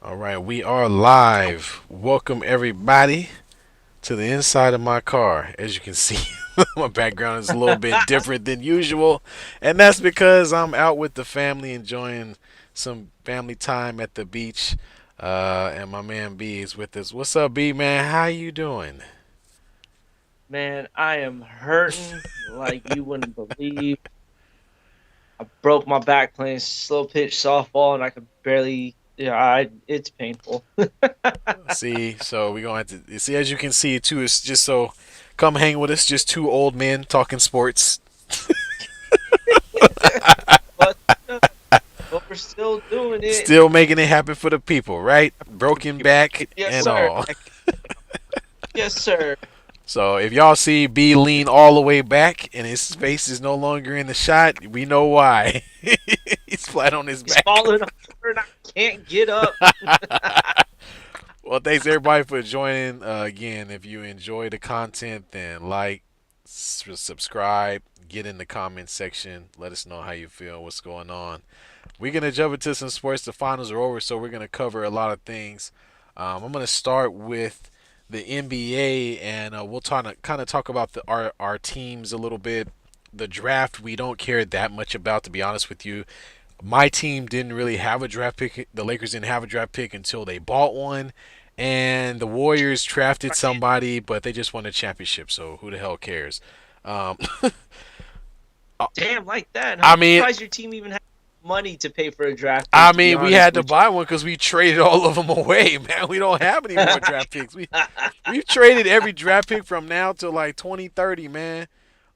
All right, we are live. Welcome everybody to the inside of my car. As you can see, my background is a little bit different than usual, and that's because I'm out with the family enjoying some family time at the beach. And my man B is with us. What's up, B man? How you doing? Man, I am hurting like you wouldn't believe. I broke my back playing slow pitch softball, and I could barely. It's painful. See, so we're gonna have to see. As you can see, too, it's just so come hang with us. Just two old men talking sports. but, uh, but we're still doing it. Still making it happen for the people, right? Broken back Yes, and sir. all. Yes, sir. So if y'all see B lean all the way back and his face is no longer in the shot, we know why. He's flat on his He's back. falling over, and I can't get up. Well, thanks everybody for joining. Again, if you enjoy the content, then like, subscribe, get in the comment section. Let us know how you feel, what's going on. We're gonna jump into some sports. The finals are over, so we're gonna cover a lot of things. I'm gonna start with the NBA, and we'll kind of talk about our teams a little bit. The draft we don't care that much about, to be honest with you. My team didn't really have a draft pick. The Lakers didn't have a draft pick until they bought one, and the Warriors drafted somebody, but they just won a championship. So who the hell cares? Um, Damn, like that, huh? I I'm mean, surprised your team even has money to pay for a draft I pick. To be mean, we honest had to with buy one because we traded all of them away, man. We don't have any more draft picks. We've traded every draft pick from now to like 2030, man.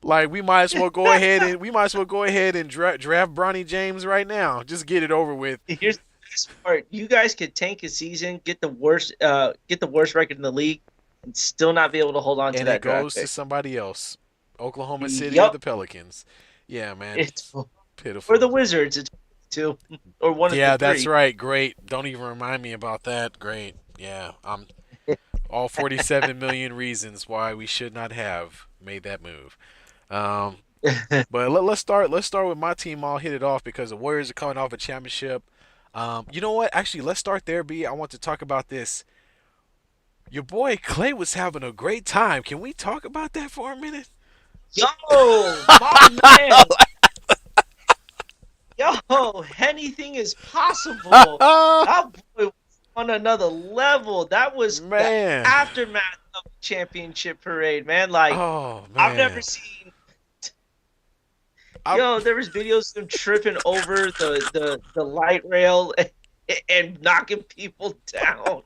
Like we might as well go ahead and draft Bronny James right now. Just get it over with, Here's the best part: you guys could tank a season, get the worst record in the league, and still not be able to hold on to and it that draft goes to pick. somebody else, Oklahoma City or Yup, the Pelicans. Yeah, man, it's or pitiful. the Wizards. It's two or one of the Yeah, that's three. right. Great. Don't even remind me about that. Great. Yeah, I'm all 47 million reasons why we should not have made that move. Um, but let's start. Let's start with my team. I'll hit it off because the Warriors are coming off a championship. You know what? Actually, let's start there. B. I want to talk about this. Your boy Clay was having a great time. Can we talk about that for a minute? Yo, my man. Yo, anything is possible. That boy was on another level. That was the Man. aftermath of the championship parade, man. Like Oh I've never man. seen. I Yo, there was videos of him tripping over the light rail and knocking people down,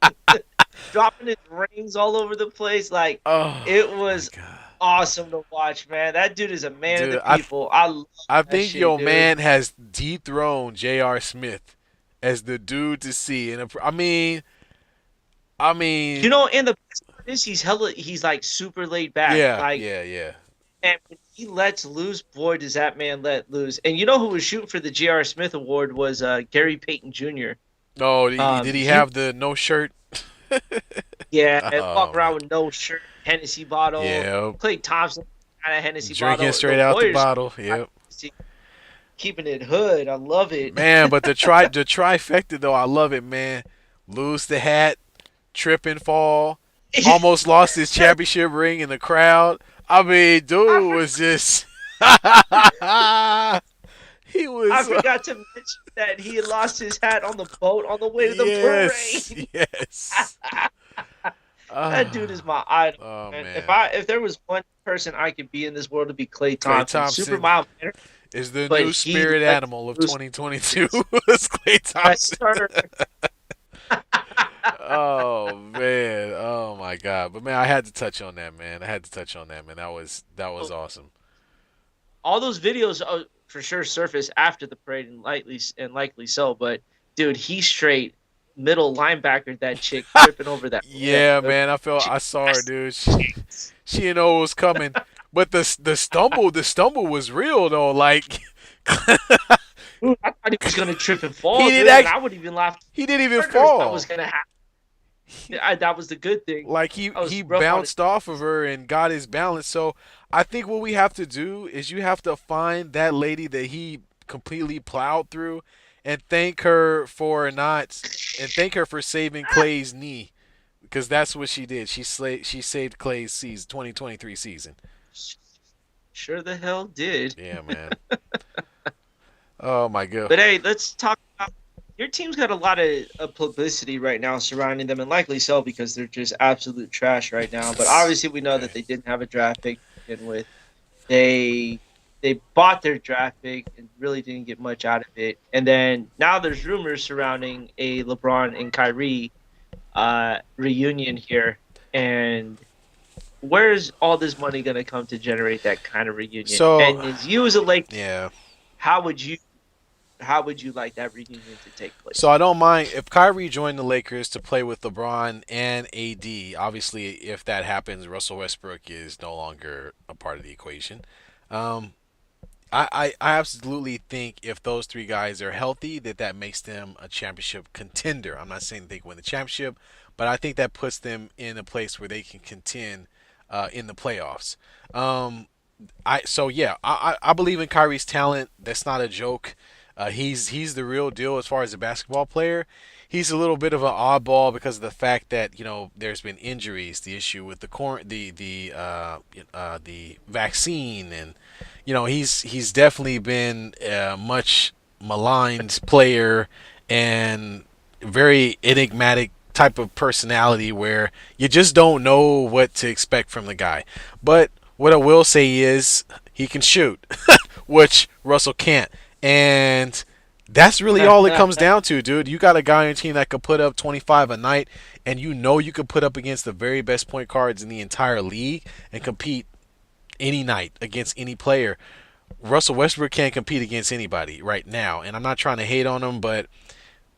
dropping his rings all over the place. Like it oh my was god. awesome to watch, man. That dude is a man of the Dude, people. I love I that think shit, your dude. man has dethroned J.R. Smith as the dude to see. And I mean, And the best part is he's like super laid back. yeah, Like, yeah, yeah. and when he lets loose, boy, does that man let loose. And you know who was shooting for the J.R. Smith Award was Gary Payton Jr. Oh, did he He have the no shirt? Yeah, and Oh walk man. around with no shirt, Hennessy bottle. Yeah, Clay Thompson had a Hennessy drinking bottle. The straight out the Warriors bottle. Yep. keeping it hood. I love it. Man, but the trifecta though, I love it, man. Lose the hat, trip and fall, almost lost his championship ring in the crowd. I mean, I, dude for, was just he I was forgot to mention that he had lost his hat on the boat on the way to the yes, parade. yes. That dude Ah, is my idol, oh man. man. If there was one person I could be in this world to be Clay Clay Thompson, super Thompson mild mannered, is the but new he spirit lets animal of loose. 2022. It's Clay Yes, Thompson. sir. Oh man. Oh my god. But man, I had to touch on that, man. I had to touch on that, man. That was awesome. All those videos for sure surface after the parade and likely so. But dude, he straight middle linebacker that chick tripping over that rail. Yeah, man. I saw her, dude. She didn't know it was coming. But the stumble was real though. Like Dude, I thought he was gonna trip and he fall, didn't dude, and act I would even laugh he didn't even harder if that was fall. gonna happen. He, That was the good thing. like he I he was rough on his. bounced off of her and got his balance. So I think what we have to do is you have to find that lady that he completely plowed through and thank her for not and thank her for saving Clay's knee because that's what she did. She saved Clay's season 2023 season. Sure the hell did. Yeah, man. Oh my god. But hey, let's talk about your team's got a lot of publicity right now surrounding them, and likely so because they're just absolute trash right now. But obviously, we know that Okay. they didn't have a draft pick to begin with. They they bought their draft pick and really didn't get much out of it. And then now there's rumors surrounding a LeBron and Kyrie reunion here. And where's all this money going to come to generate that kind of reunion? So And as you as a Laker, yeah. how would you how would you like that reunion to take So place? I don't mind if Kyrie joined the Lakers to play with LeBron and AD. Obviously, if that happens, Russell Westbrook is no longer a part of the equation. Um, I absolutely think if those three guys are healthy, that makes them a championship contender. I'm not saying they can win the championship, but I think that puts them in a place where they can contend in the playoffs. Um, I believe in Kyrie's talent. That's not a joke. He's the real deal as far as a basketball player. He's a little bit of an oddball because of the fact that there's been injuries, the issue with the vaccine, and he's definitely been a much maligned player and very enigmatic type of personality where you just don't know what to expect from the guy. But what I will say is he can shoot, which Russell can't. And that's really all it comes down to, dude. You got a guy on your team that could put up 25 a night, and you could put up against the very best point guards in the entire league and compete any night against any player. Russell Westbrook can't compete against anybody right now, and I'm not trying to hate on him, but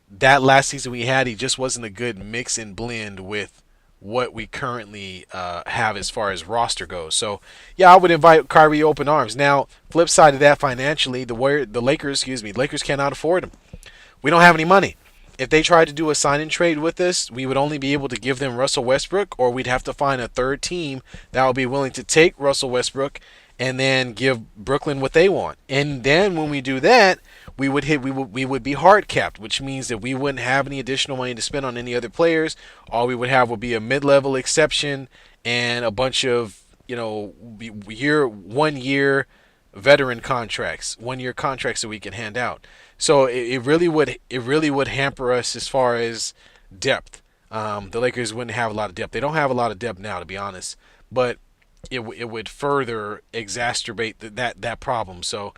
that last season we had, he just wasn't a good mix and blend with what we currently have as far as roster goes. So, yeah, I would invite Kyrie open arms. Now, flip side of that, financially, the Lakers, Lakers cannot afford him. We don't have any money. If they tried to do a sign and trade with us, we would only be able to give them Russell Westbrook, or we'd have to find a third team that would be willing to take Russell Westbrook and then give Brooklyn what they want. And then when we do that, we would be hard capped, which means that we wouldn't have any additional money to spend on any other players. All we would have would be a mid-level exception and a bunch of 1 year veteran contracts, 1 year contracts that we can hand out. So it really would hamper us as far as depth. The Lakers wouldn't have a lot of depth. They don't have a lot of depth now, to be honest. But it would further exacerbate that problem. So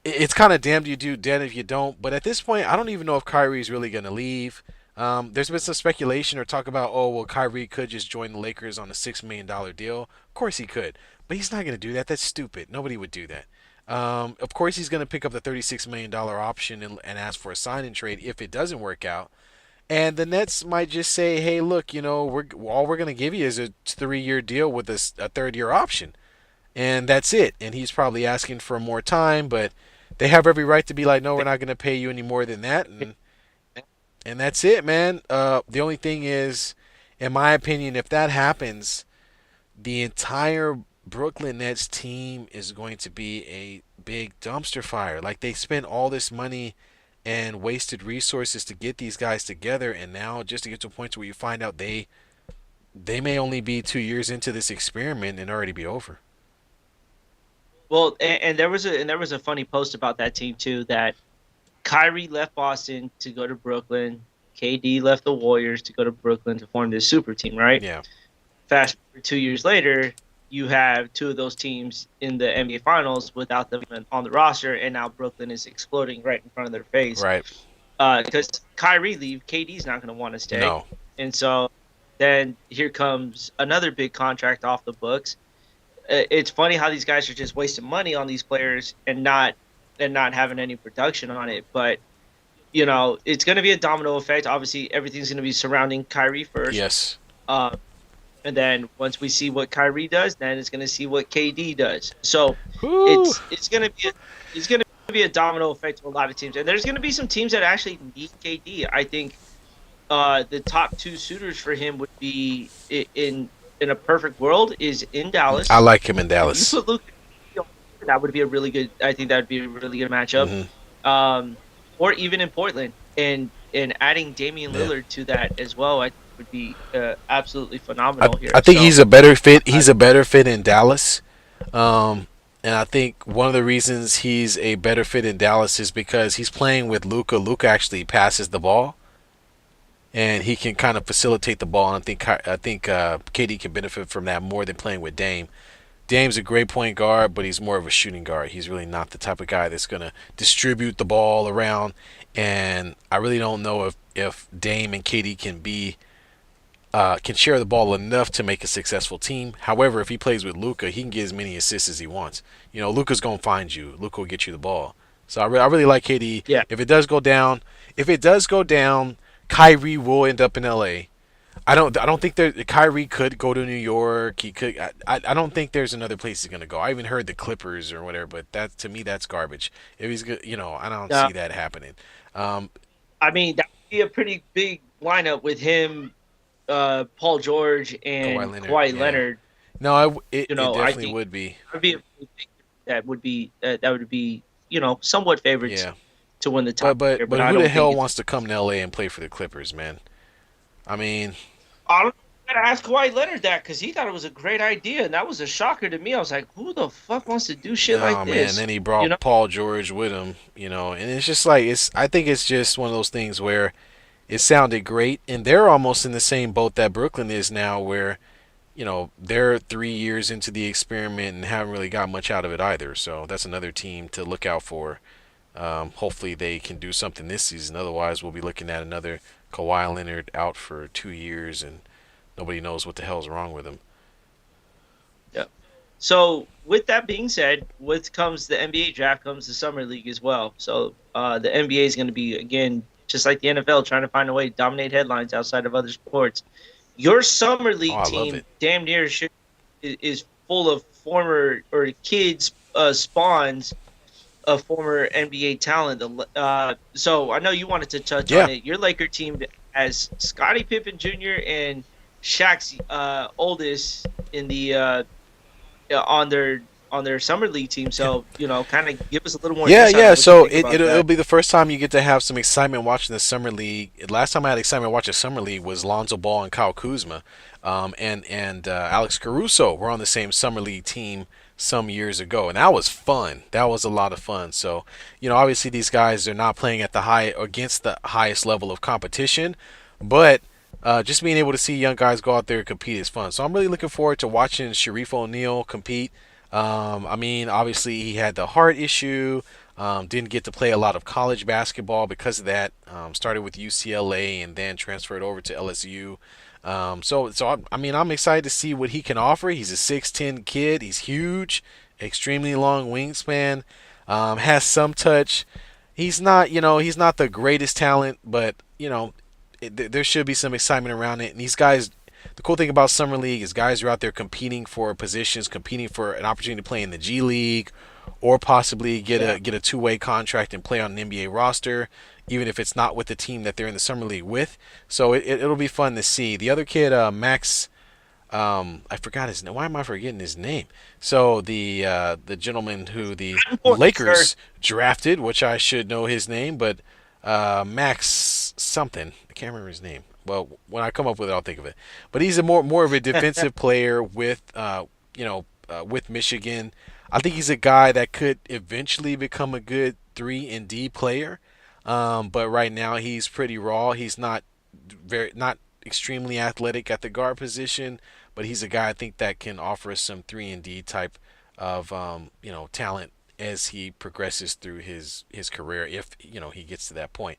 it's kind of damned you do, dead if you don't. But at this point, I don't even know if Kyrie's really going to leave. There's been some speculation or talk about, oh, well, Kyrie could just join the Lakers on a $6 million deal. Of course he could, but he's not going to do that. That's stupid. Nobody would do that. Of course he's going to pick up the $36 million option and ask for a sign and trade if it doesn't work out. And the Nets might just say, hey, look, we're going to give you is a 3 year deal with a third year option, and that's it. And he's probably asking for more time, but they have every right to be like, no, we're not going to pay you any more than that, and that's it, man. The only thing is, in my opinion, if that happens, the entire Brooklyn Nets team is going to be a big dumpster fire. Like they spent all this money and wasted resources to get these guys together, and now just to get to a point where you find out they may only be 2 years into this experiment and already be over. Well, and there was a funny post about that team too. That Kyrie left Boston to go to Brooklyn. KD left the Warriors to go to Brooklyn to form this super team, right? Yeah, Fast forward 2 years later, you have two of those teams in the NBA Finals without them on the roster, and now Brooklyn is exploding right in front of their face. right. Because Kyrie leave, KD's not going to want to stay, No. and so then here comes another big contract off the books. It's funny how these guys are just wasting money on these players and not having any production on it. But it's going to be a domino effect. Obviously, everything's going to be surrounding Kyrie first, Yes. uh, and then once we see what Kyrie does, then it's going to see what KD does. So Whew. it's going to be a domino effect to a lot of teams, and there's going to be some teams that actually need KD. I think the top two suitors for him would be in a perfect world is in I Dallas. like him in You Dallas. put Luka, that would be a really good. I think that would be a really good matchup. Hmm. Um, or even in Portland, and adding Damian Yeah. Lillard to that as well, I think would be absolutely I phenomenal I here. think So he's a better fit. uh, He's a better fit in Dallas. And I think one of the reasons he's a better fit in Dallas is because he's playing with Luca. Luca actually passes the ball, and he can kind of facilitate the ball. And I think KD can benefit from that more than playing with Dame. Dame's a great point guard, but he's more of a shooting guard. He's really not the type of guy that's gonna distribute the ball around. And I really don't know if Dame and KD can share the ball enough to make a successful team. However, if he plays with Luca, he can get as many assists as he wants. You know, Luca's gonna find you. Luca will get you the ball. So I really like KD. yeah, If it does go down, Kyrie will end up in LA. I don't think Kyrie could go to New York. He could. I don't think there's another place he's gonna go. I even heard the Clippers or whatever, but that to me that's garbage. If he's good, I don't uh, see that happening. Um, I mean that would be a pretty big lineup with him, Paul George, Kawhi and Leonard, Kawhi yeah. Leonard. No, it I definitely think would be. that would be a really big, that would be somewhat favorites Yeah. to win the But title but here, but but I who the don't think hell it's. wants to come to LA and play for the Clippers, man? I mean, I don't know. I gotta ask Kawhi Leonard that because he thought it was a great idea, and that was a shocker to me. I was like, "Who the fuck wants to do shit like oh man. this?" Then he You know? brought Paul George with him, and it's just like it's. I think it's just one of those things where it sounded great, and they're almost in the same boat that Brooklyn is now, where they're 3 years into the experiment and haven't really got much out of it either. So that's another team to look out for. Hopefully they can do something this season. Otherwise, we'll be looking at another Kawhi Leonard out for 2 years, and nobody knows what the hell's wrong with him. Yeah. So with that being said, with comes the NBA draft comes the summer league as well. So the NBA is going to be again just like the NFL trying to find a way to dominate headlines outside of other sports. Your summer Oh, league I love team it. damn near is full of former or kids spawns of former NBA talent. So I know you wanted to touch on Yeah, it. Your Laker team has Scottie Pippen Jr. and Shaq's oldest in the on their summer league team. yeah. So kind of give us a little more Yeah, insight yeah. on what you So think it about it'll that. be the first time you get to have some excitement watching the summer league. Last time I had excitement watching summer league was Lonzo Ball and Kyle Kuzma, and Alex Caruso were on the same summer league team some years ago, and that was fun. That was a lot of fun. So obviously these guys are not playing at the high against the highest level of competition, but just being able to see young guys go out there and compete is fun. So I'm really looking forward to watching Sharif O'Neal compete. I mean, obviously he had the heart issue. Didn't get to play a lot of college basketball because of that. Started with UCLA and then transferred over to LSU. I mean, I'm excited to see what he can offer. He's a 6'10" kid. He's huge, extremely long wingspan. Has some touch. He's not the greatest talent, but there should be some excitement around it. And these guys, the cool thing about summer league is guys are out there competing for positions, competing for an opportunity to play in the G League, or possibly get Yeah, a two-way contract and play on an NBA roster, even if it's not with the team that they're in the summer league with. So it'll be fun to see. The other kid, Max, I forgot his name. Why am I forgetting his name? So the gentleman who the important, sir. Lakers drafted, which I should know his name, but Max something. I can't remember his name. Well, when I come up with it, I'll think of it. But he's a more of a defensive player with Michigan. I think he's a guy that could eventually become a good 3 and D player. But right now he's pretty raw. He's not extremely athletic at the guard position, but he's a guy I think that can offer us some 3 and D type of talent as he progresses through his career, if he gets to that point.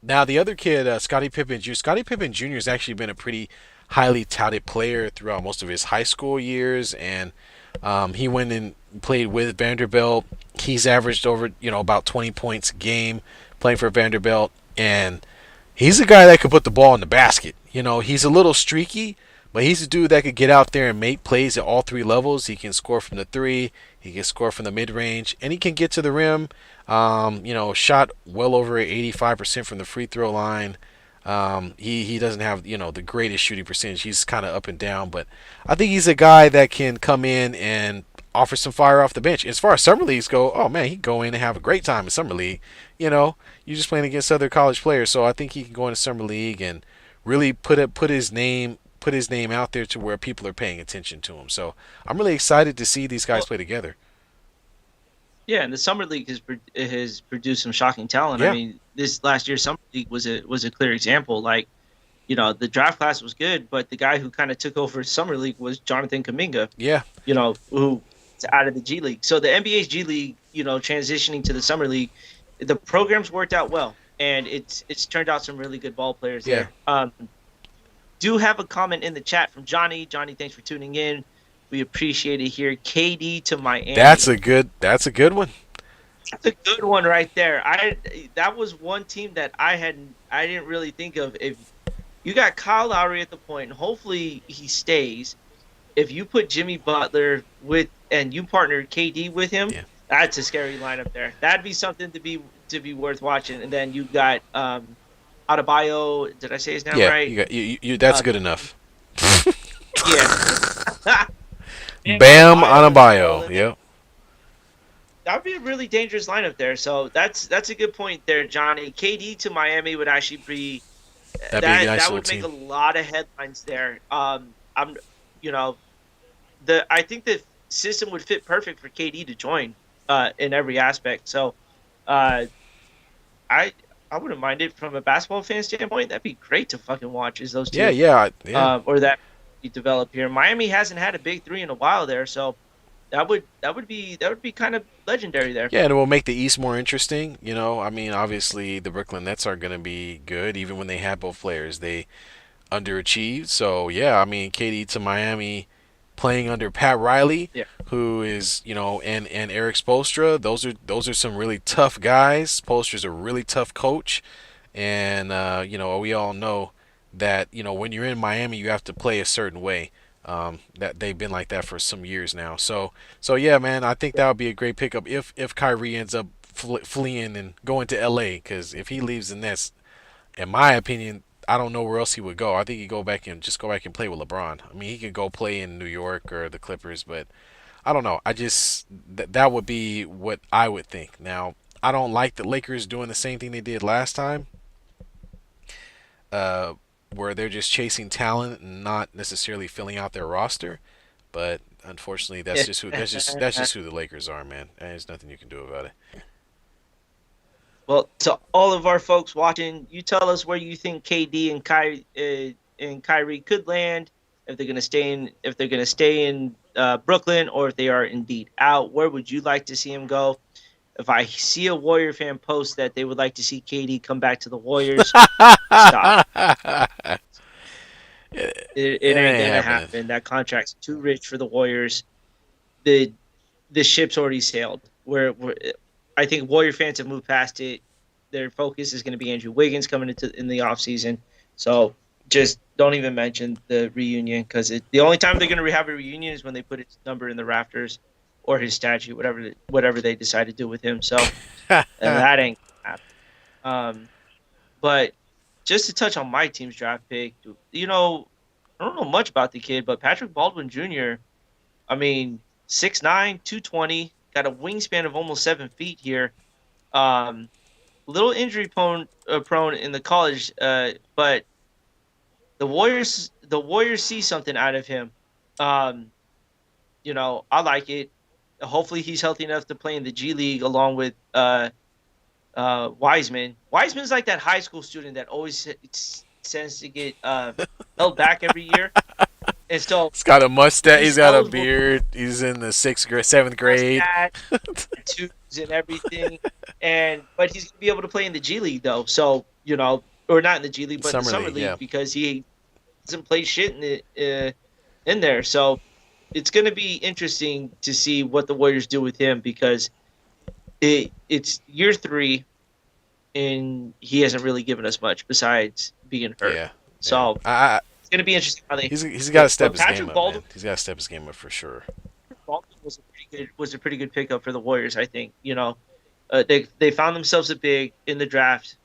Now the other kid, Scottie Pippen Jr. Scottie Pippen Jr. has actually been a pretty highly touted player throughout most of his high school years, and he went and played with Vanderbilt. He's averaged over about 20 points a game playing for Vanderbilt, and he's a guy that could put the ball in the basket. He's a little streaky, but he's a dude that could get out there and make plays at all three levels. He can score from the three, he can score from the mid range, and he can get to the rim. Shot well over 85% from the free throw line. He doesn't have the greatest shooting percentage. He's kind of up and down, but I think he's a guy that can come in and offer some fire off the bench. As far as summer leagues go, oh man, he can go in and have a great time in summer league. You know, you're just playing against other college players, so I think he can go into summer league and really put his name out there to where people are paying attention to him. So I'm really excited to see these guys Well, play together. yeah, and the summer league has produced some shocking talent. I Yeah, mean, this last year's summer league was a clear example. Like, the draft class was good, but the guy who kind of took over summer league was Jonathan Kuminga. yeah, Who's out of the G League. So the NBA's G League, transitioning to the summer league, the programs worked out well, and it's turned out some really good ball players yeah. there. Do have a comment in the chat from Johnny. Johnny, thanks for tuning in. We appreciate it here. KD to Miami. That's a good one. That's a good one right there. That was one team that I didn't really think of. If you got Kyle Lowry at the point, and hopefully he stays. If you put Jimmy Butler and you partner KD with him, Yeah, that's a scary lineup there. That'd be something to be worth watching. And then you got Adebayo. Did I say his name yeah. right? You that's Uh, good enough. yeah. And Bam on a Adebayo as well. bio. And then Yep, that'd be a really dangerous lineup there. So that's a good point there, Johnny. KD to Miami would actually be that'd be a that nice that little would make team. a lot of headlines there. I'm you know I think the system would fit perfect for KD to join in every aspect. So uh, I I wouldn't mind it from a basketball fan standpoint. That'd be great to fucking watch as those Yeah, two yeah. or that you develop here. Miami hasn't had a big three in a while there, so that would be kind of legendary there. Yeah, and it will make the East more interesting. You know, I mean, obviously the Brooklyn Nets are going to be good, even when they have both players. They underachieved. So yeah, I mean, KD to Miami, playing under Pat Riley, Yeah. who is and Eric Spoelstra. Those are some really tough guys. Spoelstra's a really tough coach, and we all know that when you're in Miami, you have to play a certain way. That they've been like that for some years now. So yeah, man, I think that would be a great pickup if Kyrie ends up fleeing and going to LA. Because if he leaves the Nets, in my opinion, I don't know where else he would go. I think he'd go back and play with LeBron. I mean, he could go play in New York or the Clippers, but I don't know. I just that would be what I would think. Now, I don't like the Lakers doing the same thing they did last time, uh, where they're just chasing talent and not necessarily filling out their roster. But unfortunately, that's just who the Lakers are, man. And there's nothing you can do about it. Well, to all of our folks watching, you tell us where you think KD and Kyrie could land. If they're gonna stay in Brooklyn, or if they are indeed out. Where would you like to see him go? If I see a Warrior fan post that they would like to see KD come back to the Warriors, stop. It It ain't ain't gonna happening. happen. That contract's too rich for the Warriors. The the ship's already sailed. I think Warrior fans have moved past it. Their focus is going to be Andrew Wiggins coming in the offseason. So just don't even mention the reunion, because the only time they're going to have a reunion is when they put his number in the rafters or his statue, whatever they decide to do with him. So and that ain't gonna happen. But just to touch on my team's draft pick, I don't know much about the kid, but Patrick Baldwin Jr. I mean, 6'9", 220, got a wingspan of almost 7 feet here. Little injury prone in the college, but the Warriors see something out of him. Um, I like it. Hopefully, he's healthy enough to play in the G League along with Wiseman. Wiseman's like that high school student that always tends to get held back every year, and so He's got a mustache. He's he's got a eligible beard. He's in the seventh for grade. mustache, tattoos, and everything. But he's gonna be able to play in the G League though. So or not in the G League, but in the Summer summer league, yeah. league, because he doesn't play shit in there. So it's gonna be interesting to see what the Warriors do with him, because it's year 3 and he hasn't really given us much besides being hurt. Yeah, yeah. So I it's gonna be interesting how they. he's got to step But his game Patrick up, man. Baldwin He's got to step his game up for sure. was a pretty good pickup for the Warriors. I think they found themselves a big in the draft,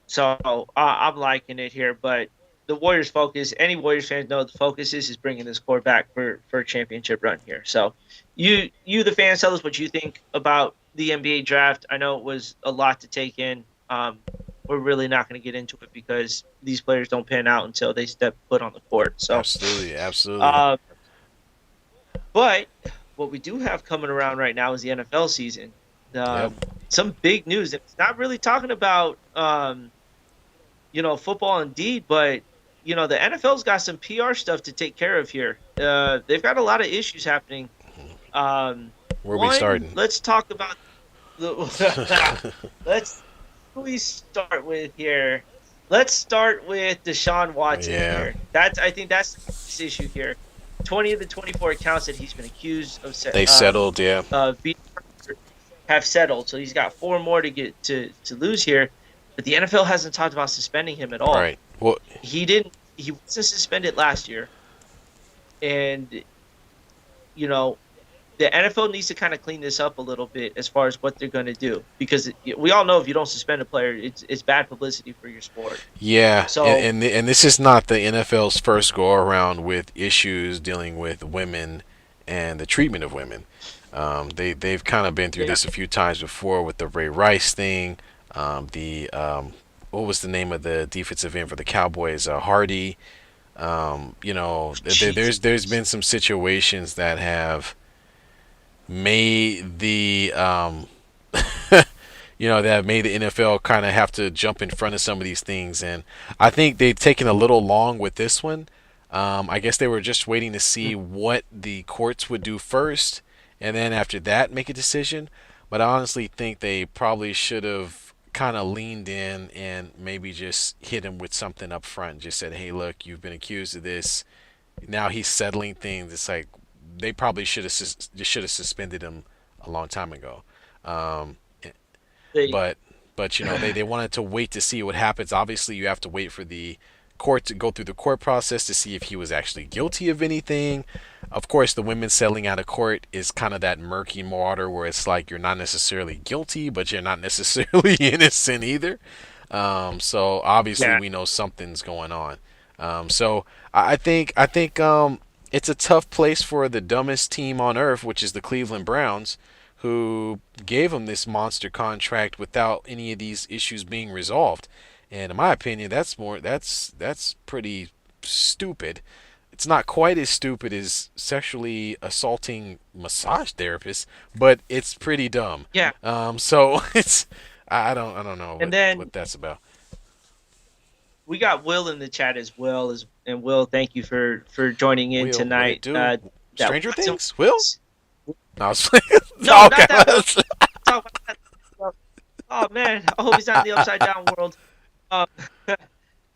so I'm liking it here. But the Warriors' focus. Any Warriors fans know the focus is bringing this core back for a championship run here. So, the fans, tell us what you think about the NBA draft. I know it was a lot to take in. We're really not going to get into it because these players don't pan out until they step foot on the court. So, Absolutely, absolutely. uh, but what we do have coming around right now is the NFL season. Yep. Some big news. It's not really talking about football indeed, but the NFL's got some PR stuff to take care of here. They've got a lot of issues happening. Where we One, starting? let's talk about the. let's who we start with here. Let's start with Deshaun Watson Yeah, here. I think that's the biggest issue here. 20 of the 24 accounts that he's been accused of they settled. Yeah, being have settled. So he's got four more to get to lose here. But the NFL hasn't talked about suspending him at all. right. Well, He didn't. He wasn't suspended last year, and you know the NFL needs to kind of clean this up a little bit as far as what they're going to do because we all know if you don't suspend a player, it's bad publicity for your sport. yeah, So and this is not the NFL's first go around with issues dealing with women and the treatment of women. They've kind of been through yeah, this a few times before with the Ray Rice thing. The what was the name of the defensive end for the Cowboys? Hardy. There's Jesus, been some situations that have made the that have made the NFL kind of have to jump in front of some of these things, and I think they've taken a little long with this one. I guess they were just waiting to see what the courts would do first, and then after that make a decision. But I honestly think they probably should have kind of leaned in and maybe just hit him with something up front. Just said, "Hey, look, you've been accused of this. Now he's settling things." It's like they probably should have suspended him a long time ago. Um, they, but they wanted to wait to see what happens. Obviously, you have to wait for the court to go through the court process to see if he was actually guilty of anything. Of course, the women settling out of court is kind of that murky water where it's like you're not necessarily guilty, but you're not necessarily innocent either. So obviously, yeah, we know something's going on. So I think it's a tough place for the dumbest team on earth, which is the Cleveland Browns, who gave him this monster contract without any of these issues being resolved. And in my opinion, that's pretty stupid. It's not quite as stupid as sexually assaulting massage therapists, but it's pretty dumb. yeah. So it's I don't know And what then that's about. we got Will in the chat as well as and Will, thank you for joining in Will, what it tonight. do? That Stranger Watson. Things? Will? No, I was No, okay. not that Will. Talk about that. Oh man, I hope he's not in the upside down world. Um,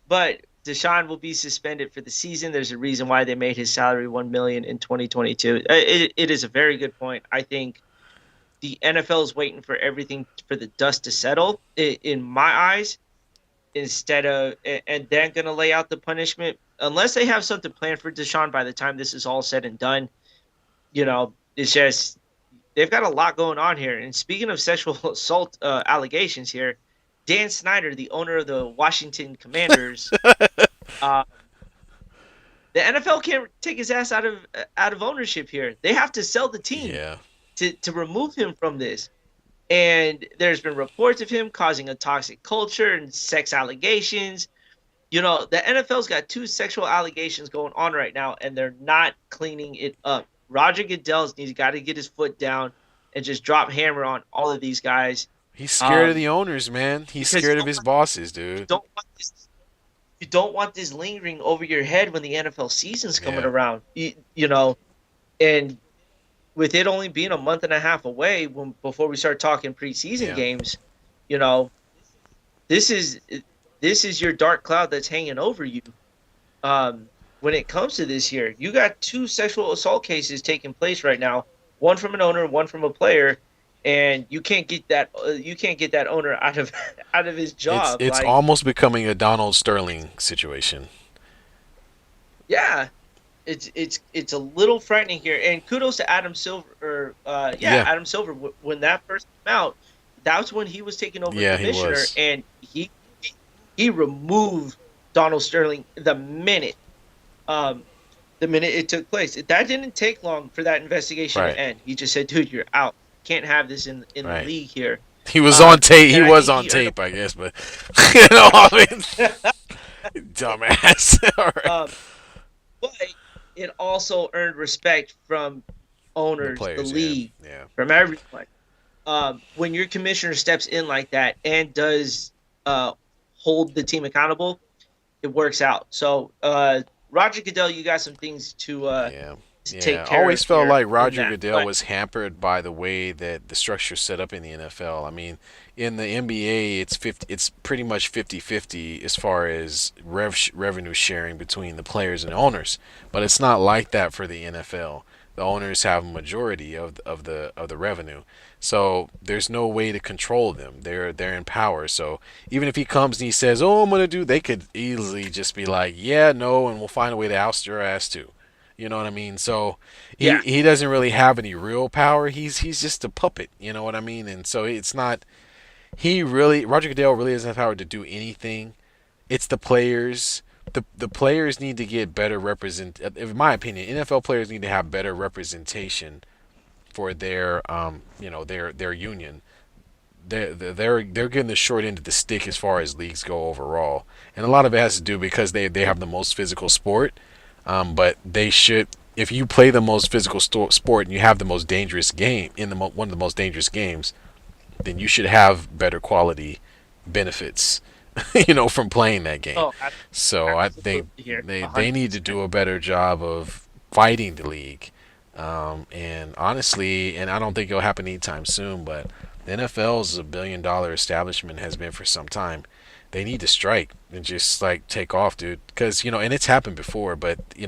but Deshaun will be suspended for the season. There's a reason why they made his salary 1 million in 2022. It is a very good point. I think the NFL is waiting for everything for the dust to settle. In my eyes, instead of and then going to lay out the punishment, unless they have something planned for Deshaun by the time this is all said and done. It's just they've got a lot going on here. And speaking of sexual assault allegations here, Dan Snyder, the owner of the Washington Commanders, uh, the NFL can't take his ass out of ownership here. They have to sell the team Yeah. to remove him from this. And there's been reports of him causing a toxic culture and sex allegations. The NFL's got two sexual allegations going on right now, and they're not cleaning it up. Roger Goodell's got to get his foot down and just drop hammer on all of these guys. He's scared of Um, the owners, man. He's because scared of his bosses, dude. don't want this, you don't want this lingering over your head when the NFL season's coming Yeah. around. And with it only being a month and a half away before we start talking preseason Yeah. games, you know, this is this is your dark cloud that's hanging over you. When it comes to this year, you got two sexual assault cases taking place right now, one from an owner, one from a player, and you can't get that owner out of out of his It's job. it's Like, almost becoming a Donald Sterling situation. yeah, it's a little frightening here. And kudos to Adam Silver, or Yeah. Adam Silver. When that first came out, that's when he was taking over Yeah, he commissioner, was. and he removed Donald Sterling um, the minute it took place. That didn't take long for that investigation to Right. end. He just said, "Dude, you're out. Can't have this in the Right. league here." He was on tape. He And I was think on he earned tape, I guess, but you know, I mean, a dumbass. All right. um, but it also earned respect from The owners, the players, yeah, league, yeah, from everyone. When your commissioner steps in like that and does uh, hold the team accountable, it works out. So, Roger Goodell, you got some things yeah, to take yeah. I care always of felt here like in Roger that. Goodell But was hampered by the way that the structure's set up in the NFL. I mean, in the NBA, it's pretty much 50-50 as far as revenue sharing between the players and owners, but it's not like that for the NFL. The owners have a majority of the revenue. So there's no way to control them. They're in power. So even if he comes and he says, "Oh, I'm gonna do," they could easily just be like, "Yeah, no," and we'll find a way to oust your ass too. You know what I mean? So he yeah, he doesn't really have any real power. He's just a puppet. You know what I mean? And so it's not. He really Roger Goodell really doesn't have power to do anything. It's the players. The players need to get better represent. In my opinion, NFL players need to have better representation for their union. They're getting the short end of the stick as far as leagues go overall, and a lot of it has to do because they have the most physical sport. But they should, if you play the most physical sport and you have the most dangerous game in one of the most dangerous games, then you should have better quality benefits, from playing that game. oh, So I think absolutely here, they need to 100%. do a better job of fighting the league. And honestly, and I don't think it'll happen anytime soon, but the NFL's $1 billion establishment has been for some time. They need to strike and just like take off, dude. Because and it's happened before, but the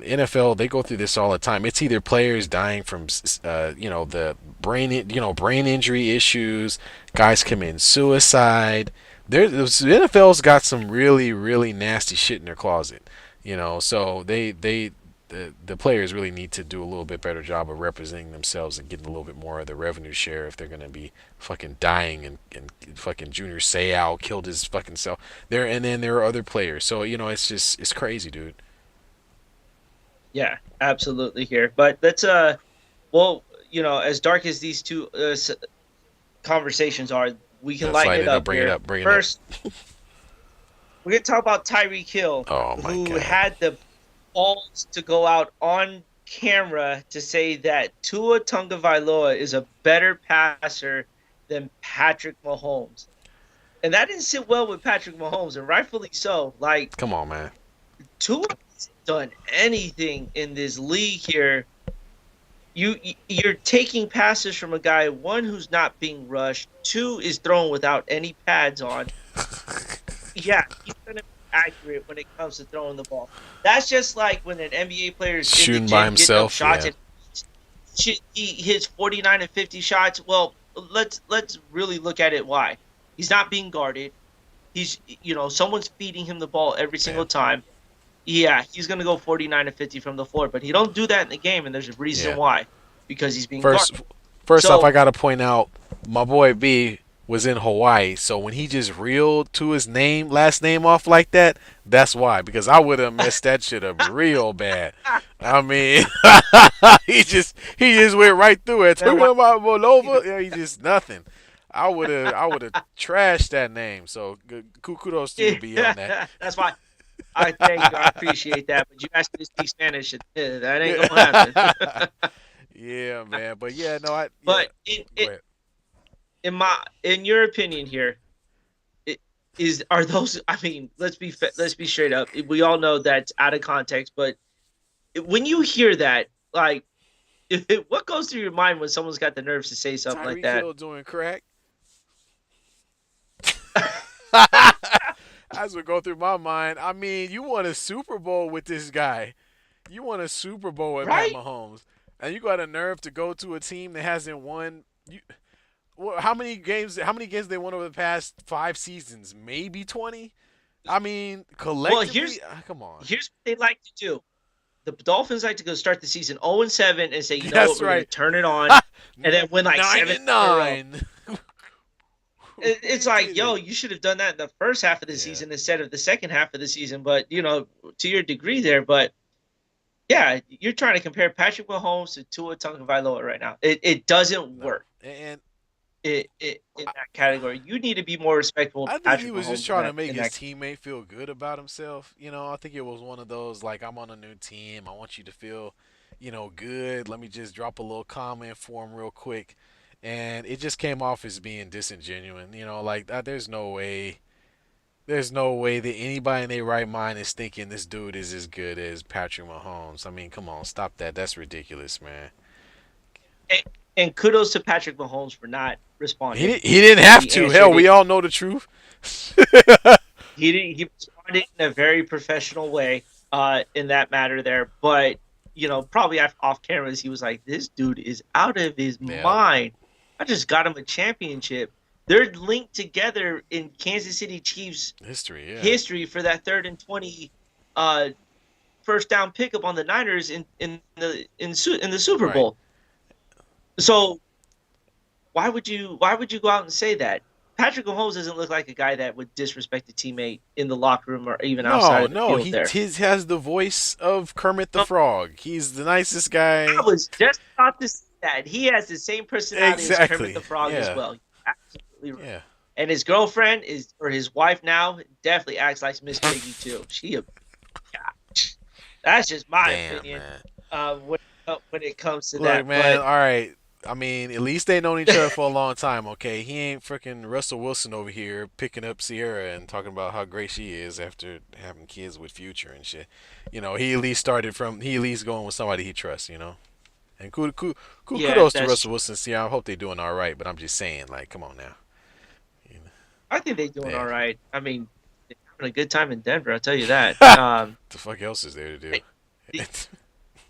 NFL, they go through this all the time. It's either players dying from the brain injury issues, guys commit suicide. The NFL's got some really really nasty shit in their closet. So the players really need to do a little bit better job of representing themselves and getting a little bit more of the revenue share if they're gonna be fucking dying and fucking Junior Seau killed his fucking self there, and then there are other players. So it's crazy, dude. Yeah, absolutely here. But let's well, as dark as these two conversations are, we can Let's lighten light it it up, up bring it here. up, bring it up. First, we're gonna talk about Tyreek Hill, Oh my who god. had the balls to go out on camera to say that Tua Tagovailoa is a better passer than Patrick Mahomes. And that didn't sit well with Patrick Mahomes, and rightfully so. Like, Come on, man. Tua hasn't done anything in this league here. You're taking passes from a guy, one, who's not being rushed, two, is thrown without any pads on. Yeah, he's gonna be accurate when it comes to throwing the ball. That's just like when an NBA player is in the Shooting by gym getting up himself, shots yeah. and he hits 49 and 50 shots. Well, let's really look at it. Why? He's not being guarded. Someone's feeding him the ball every Yeah. single time. Yeah, he's gonna go 49 and 50 from the floor, but he don't do that in the game, and there's a reason Yeah. why. Because he's being First guarded. first off, I So gotta point out my boy B was in Hawaii, so when he just reeled to his last name off like that, that's why. Because I would have messed that shit up real bad. I mean, he just went right through it. man, why Nova, yeah, he just nothing. I would have trashed that name. So kudos to you, B, on that. that's why I thank you. I appreciate that. But you asked me to speak Spanish, that ain't gonna happen. Yeah. Yeah, man. But yeah, no, yeah. But Go ahead. in your opinion here, it, are those? I mean, let's be straight up. We all know that's out of context, but when you hear that, like, what goes through your mind when someone's got the nerves to say something like Tyreek that? Hill doing crack. That's what go through my mind. I mean, you won a Super Bowl with this guy. You won a Super Bowl with Pat Right? Mahomes, and you got a nerve to go to a team that hasn't won. How many games? How many games they won over the past 5 seasons? Maybe 20. I mean, Well, collectively, come on. here's what they like to do. The Dolphins like to go start the season 0-7 and say, you know what, That's we're gonna right. turn it on, and then win like Nine seven and in a row. nine. it's Who like, did yo, it? you should have done that in the first half of the Yeah, season instead of the second half of the season. But to your degree there, but yeah, you're trying to compare Patrick Mahomes to Tua Tagovailoa right now. It doesn't no, work. and It in that category. You need to be more respectful to I think he Patrick was just Mahomes trying to make in his that. teammate feel good about himself. I think it was one of those like I'm on a new team. I want you to feel, good. Let me just drop a little comment for him real quick, and it just came off as being disingenuous. Like there's no way. There's no way that anybody in their right mind is thinking this dude is as good as Patrick Mahomes. I mean, come on, stop that. That's ridiculous, man. And, and kudos to Patrick Mahomes for not responding. He didn't have He to. Hell, answered we it. all know the truth. He responded in a very professional way in that matter there. But probably off cameras, he was like, "This dude is out of his Yeah, mind. I just got him a championship." They're linked together in Kansas City Chiefs history. Yeah, history for that 3rd and 20 uh, first down pickup on the Niners in the Super right. Bowl. So why would you go out and say that? Patrick Mahomes doesn't look like a guy that would disrespect a teammate in the locker room or even outside No, of the no, field there. he has the voice of Kermit the Um, Frog. He's the nicest I guy. was just about to say that. He has the same personality as Kermit Exactly. the Frog as Yeah, well. You're absolutely right. yeah. And his girlfriend or his wife now definitely acts like Miss Piggy too. That's just my Damn, opinion man. when it comes to Look, that. man. But All right. I mean, at least they known each other for a long time. Okay, he ain't freaking Russell Wilson over here picking up Sierra and talking about how great she is after having kids with Future and shit. He at least started from. He at least going with somebody he trusts. And yeah, kudos to that's Russell true. Wilson. See, I hope they're doing all right. But I'm just saying, like, come on now. You I think they're doing yeah. all right. I mean, they're having a good time in Denver. I'll tell you that. The fuck else is there to do?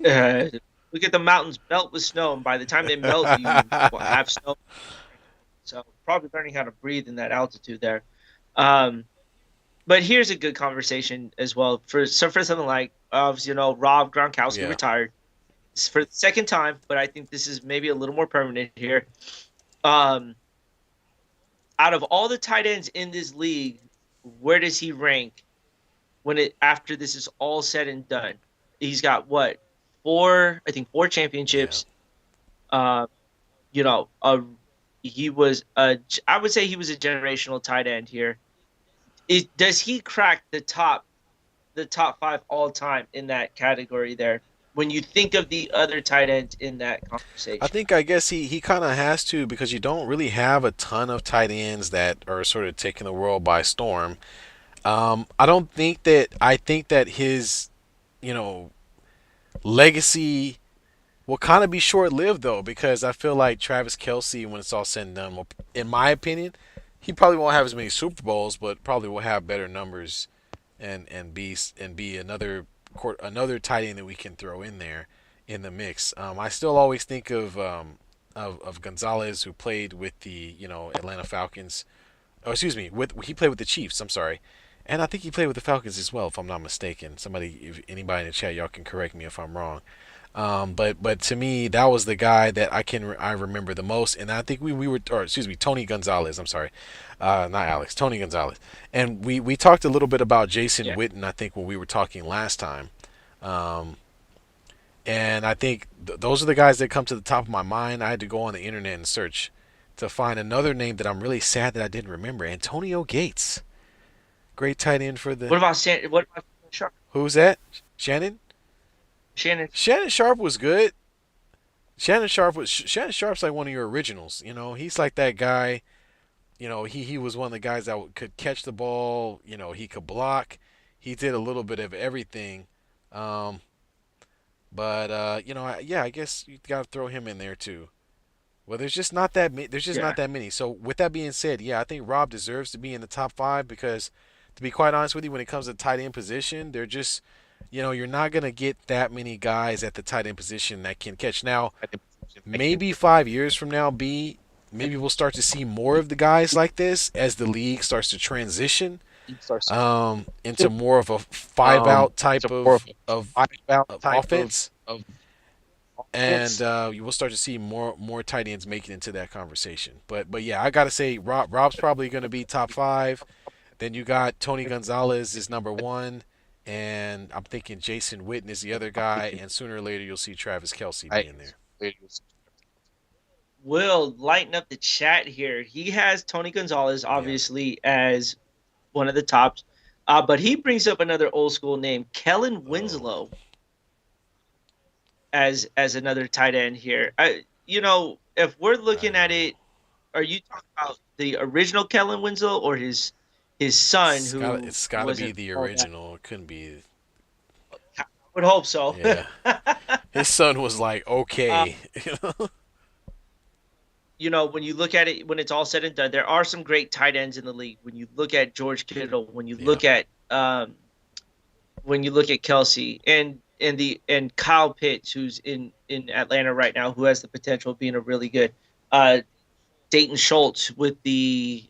Uh, Look at the mountains melt with snow, and by the time they melt, you will have snow. So probably learning how to breathe in that altitude there. Um, but here's a good conversation as well for something like Rob Gronkowski Yeah, retired. It's for the second time, but I think this is maybe a little more permanent here. Um, Out of all the tight ends in this league, where does he rank when it after this is all said and done? He's got what four? I think four yeah. championships. Uh, you know, a he was a I would say he was a generational tight end here. Does he crack the top five all time in that category there? When you think of the other tight ends in that I conversation, think I guess he kind of has to because you don't really have a ton of tight ends that are sort of taking the world by storm. I don't think that I think that his you know legacy will kind of be short lived though because I feel like Travis Kelsey when it's all said and done, will, in my opinion, he probably won't have as many Super Bowls, but probably will have better numbers and be another tight end that we can throw in there in the mix. I still always think of Gonzalez who played with the Atlanta Falcons. Oh, excuse me, with he played with the Chiefs. I'm sorry, and I think he played with the Falcons as well, if I'm not mistaken. Somebody, if anybody in the chat, y'all can correct me if I'm wrong. But to me, that was the guy that I remember the most, and I think we were, or excuse me, Tony Gonzalez. I'm sorry, not Alex, Tony Gonzalez. And we talked a little bit about Jason yeah, Witten. I think when we were talking last time, um, and I think those are the guys that come to the top of my mind. I had to go on the internet and search to find another name that I'm really sad that I didn't remember. Antonio Gates, great tight end for the. What about Sharp? Who's that? Shannon. Shannon? Shannon Sharp was good. Shannon Sharp's like one of your originals. He's like that guy. He was one of the guys that could catch the ball. He could block. He did a little bit of everything. Um, but yeah, I guess you got to throw him in there too. Well, there's just not Yeah, that many. So with that being said, yeah, I think Rob deserves to be in the top five because, to be quite honest with you, when it comes to tight end position, they're just, you're not gonna get that many guys at the tight end position that can catch. Now, maybe 5 years from now, maybe we'll start to see more of the guys like this as the league starts to transition into more of a five um, out type of offense. and Yes. you will start to see more tight ends making into that conversation. But yeah, I gotta say Rob's probably going to be top five. Then you got Tony Gonzalez is number one, and I'm thinking Jason Witten is the other guy, and sooner or later you'll see Travis Kelsey I being there. will lighten up the chat here. He has Tony Gonzalez Yeah. obviously as one of the tops, but he brings up another old school name, Kellen Oh. Winslow, as another tight end here. If we're I looking don't at know. it, are you talking about the original Kellen Winslow or his son who It's gotta be wasn't the all that? original. It couldn't be. I would hope so. Yeah. His son was like okay. When you look at it, when it's all said and done, there are some great tight ends in the league. When you look at George Kittle, Yeah. when you look at Kelsey and Kyle Pitts, who's in Atlanta right now, who has the potential of being a really good uh, Dayton Schultz with the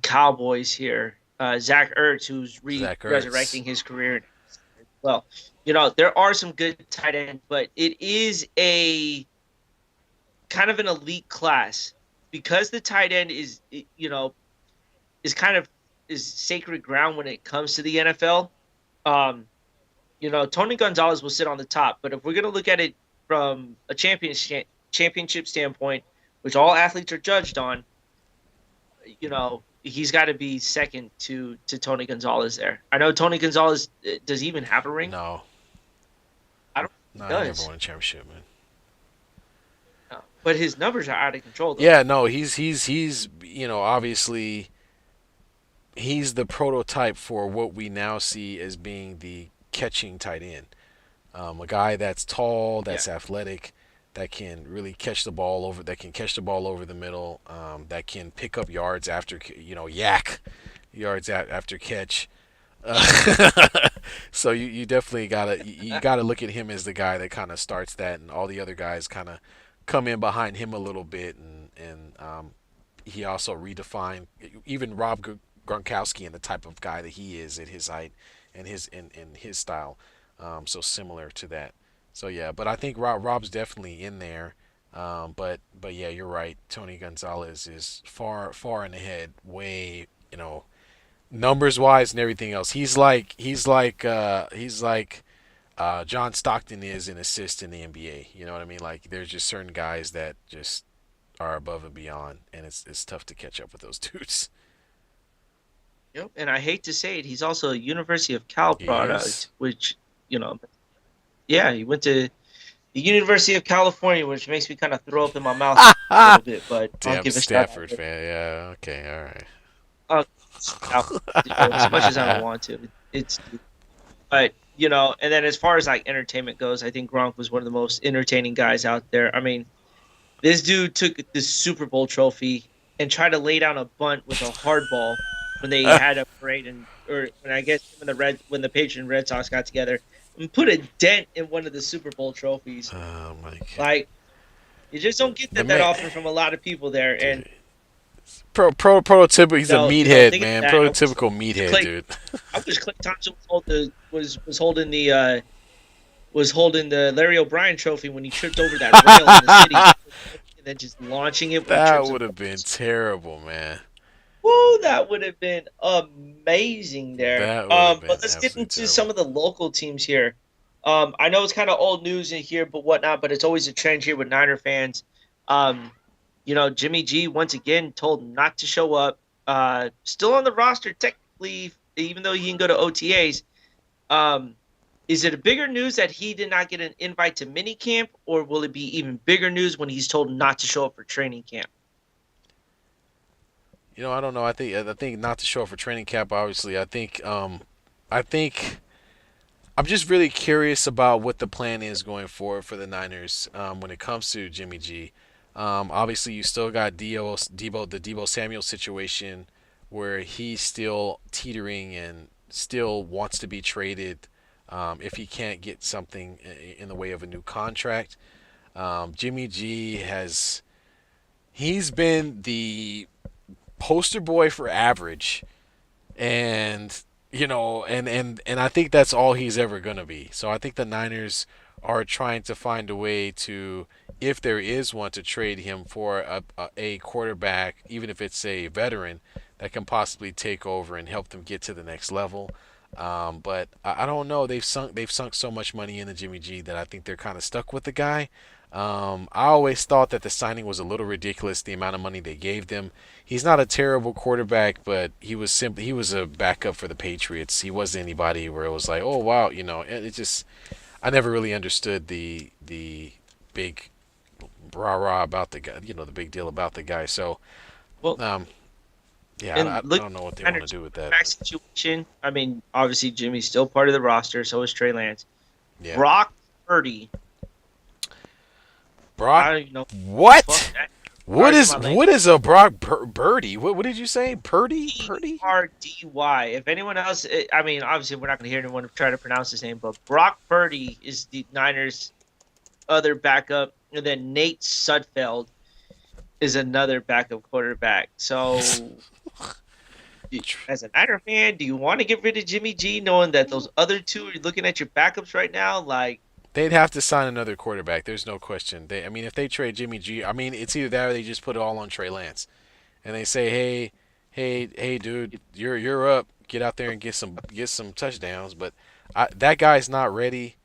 Cowboys here, Zach Ertz, who's Zach Ertz. resurrecting his career. Well, there are some good tight ends, but it is a kind of an elite class because the tight end is kind of is sacred ground when it comes to the NFL. Um, Tony Gonzalez will sit on the top, but if we're going to look at it from a championship standpoint, which all athletes are judged on, he's got to be second to Tony Gonzalez there. I know Tony Gonzalez does he even have a ring? No, I don't think no, he he never does. won a championship, man. No. But his numbers are out of control though. Yeah, no, he's obviously he's the prototype for what we now see as being the catching tight end. A guy that's tall, Yeah. that's athletic, that can really catch the ball over, that can catch the ball over the middle, that can pick up yards after yak yards after catch. So you definitely gotta look at him as the guy that kind of starts that, and all the other guys kind of come in behind him a little bit, and he also redefined even Gronkowski and the type of guy that he is at his height and his style. So similar to that. So yeah, but I think Rob's definitely in there. But yeah, you're right. Tony Gonzalez is far in ahead, way numbers wise and everything else. He's like John Stockton is in assists in the NBA. You know what I mean? Like there's just certain guys that just are above and beyond, and it's tough to catch up with those dudes. Yep. And I hate to say it, he's also a University of Cal He is. product, which, you know, yeah, he went to the University of California, which makes me kind of throw up in my mouth a little bit, but I'll Damn give a shout out Stafford there. fan. Yeah. Okay. All right. Uh, as much as I don't want to, but and then as far as like entertainment goes, I think Gronk was one of the most entertaining guys out there. I mean, this dude took this Super Bowl trophy and tried to lay down a bunt with a hard ball when they had a parade or when I guess when the Patriots and Red Sox got together and put a dent in one of the Super Bowl trophies. Oh my god. Like you just don't get The that man, often from a lot of people there. And dude. Prototypical. He's a meathead, thinking man. of that, Prototypical meathead, Clay, dude. I wish Clay Thompson was holding the Larry O'Brien trophy when he tripped over that rail in the city, and then just launching it when he That trips would have been across. terrible, man. Woo, that would have been amazing there. That would have But been let's get absolutely into some terrible. of the local teams here. I know it's kind of old news in here, but whatnot. But it's always a trend here with Niner fans. Um, Jimmy G once again told not to show up. Still on the roster technically, even though he can go to OTAs. Um, is it a bigger news that he did not get an invite to minicamp, or will it be even bigger news when he's told not to show up for training camp? I don't know. I think not to show up for training camp. Obviously, I think I'm just really curious about what the plan is going forward for the Niners when it comes to Jimmy G. Obviously, you still got the Debo Samuel situation where he's still teetering and still wants to be traded if he can't get something in the way of a new contract. Jimmy G he's been the poster boy for average, and and I think that's all he's ever gonna be. So I think the Niners are trying to find a way to, if there is one, to trade him for a quarterback, even if it's a veteran that can possibly take over and help them get to the next level. But I don't know. They've sunk so much money into Jimmy G that I think they're kind of stuck with the guy. I always thought that the signing was a little ridiculous. The amount of money they gave them. He's not a terrible quarterback, but he was a backup for the Patriots. He wasn't anybody where it was like, oh wow, it just I never really understood the big rah rah about the guy, the big deal about the guy. So, Well, um, yeah, and I look, don't know what they want to Niners do with that, quarterback but situation. I mean, obviously Jimmy's still part of the roster, so is Trey Lance. yeah, Brock Purdy. Brock, I don't even know. Fuck what? that. What Sorry for is my what language. is a Brock Birdie? What did you say? Purdy? Prdy. If anyone else, I mean, obviously we're not going to hear anyone try to pronounce his name, but Brock Purdy is the Niners' other backup, and then Nate Sudfeld is another backup quarterback. So, as a Niner fan, do you want to get rid of Jimmy G, knowing that those other two are looking at your backups right now? Like, They'd have to sign another quarterback. There's no question. I mean, if they trade Jimmy G, I mean, it's either that or they just put it all on Trey Lance, and they say, hey, dude, you're up. Get out there and get some touchdowns. But that guy's not ready,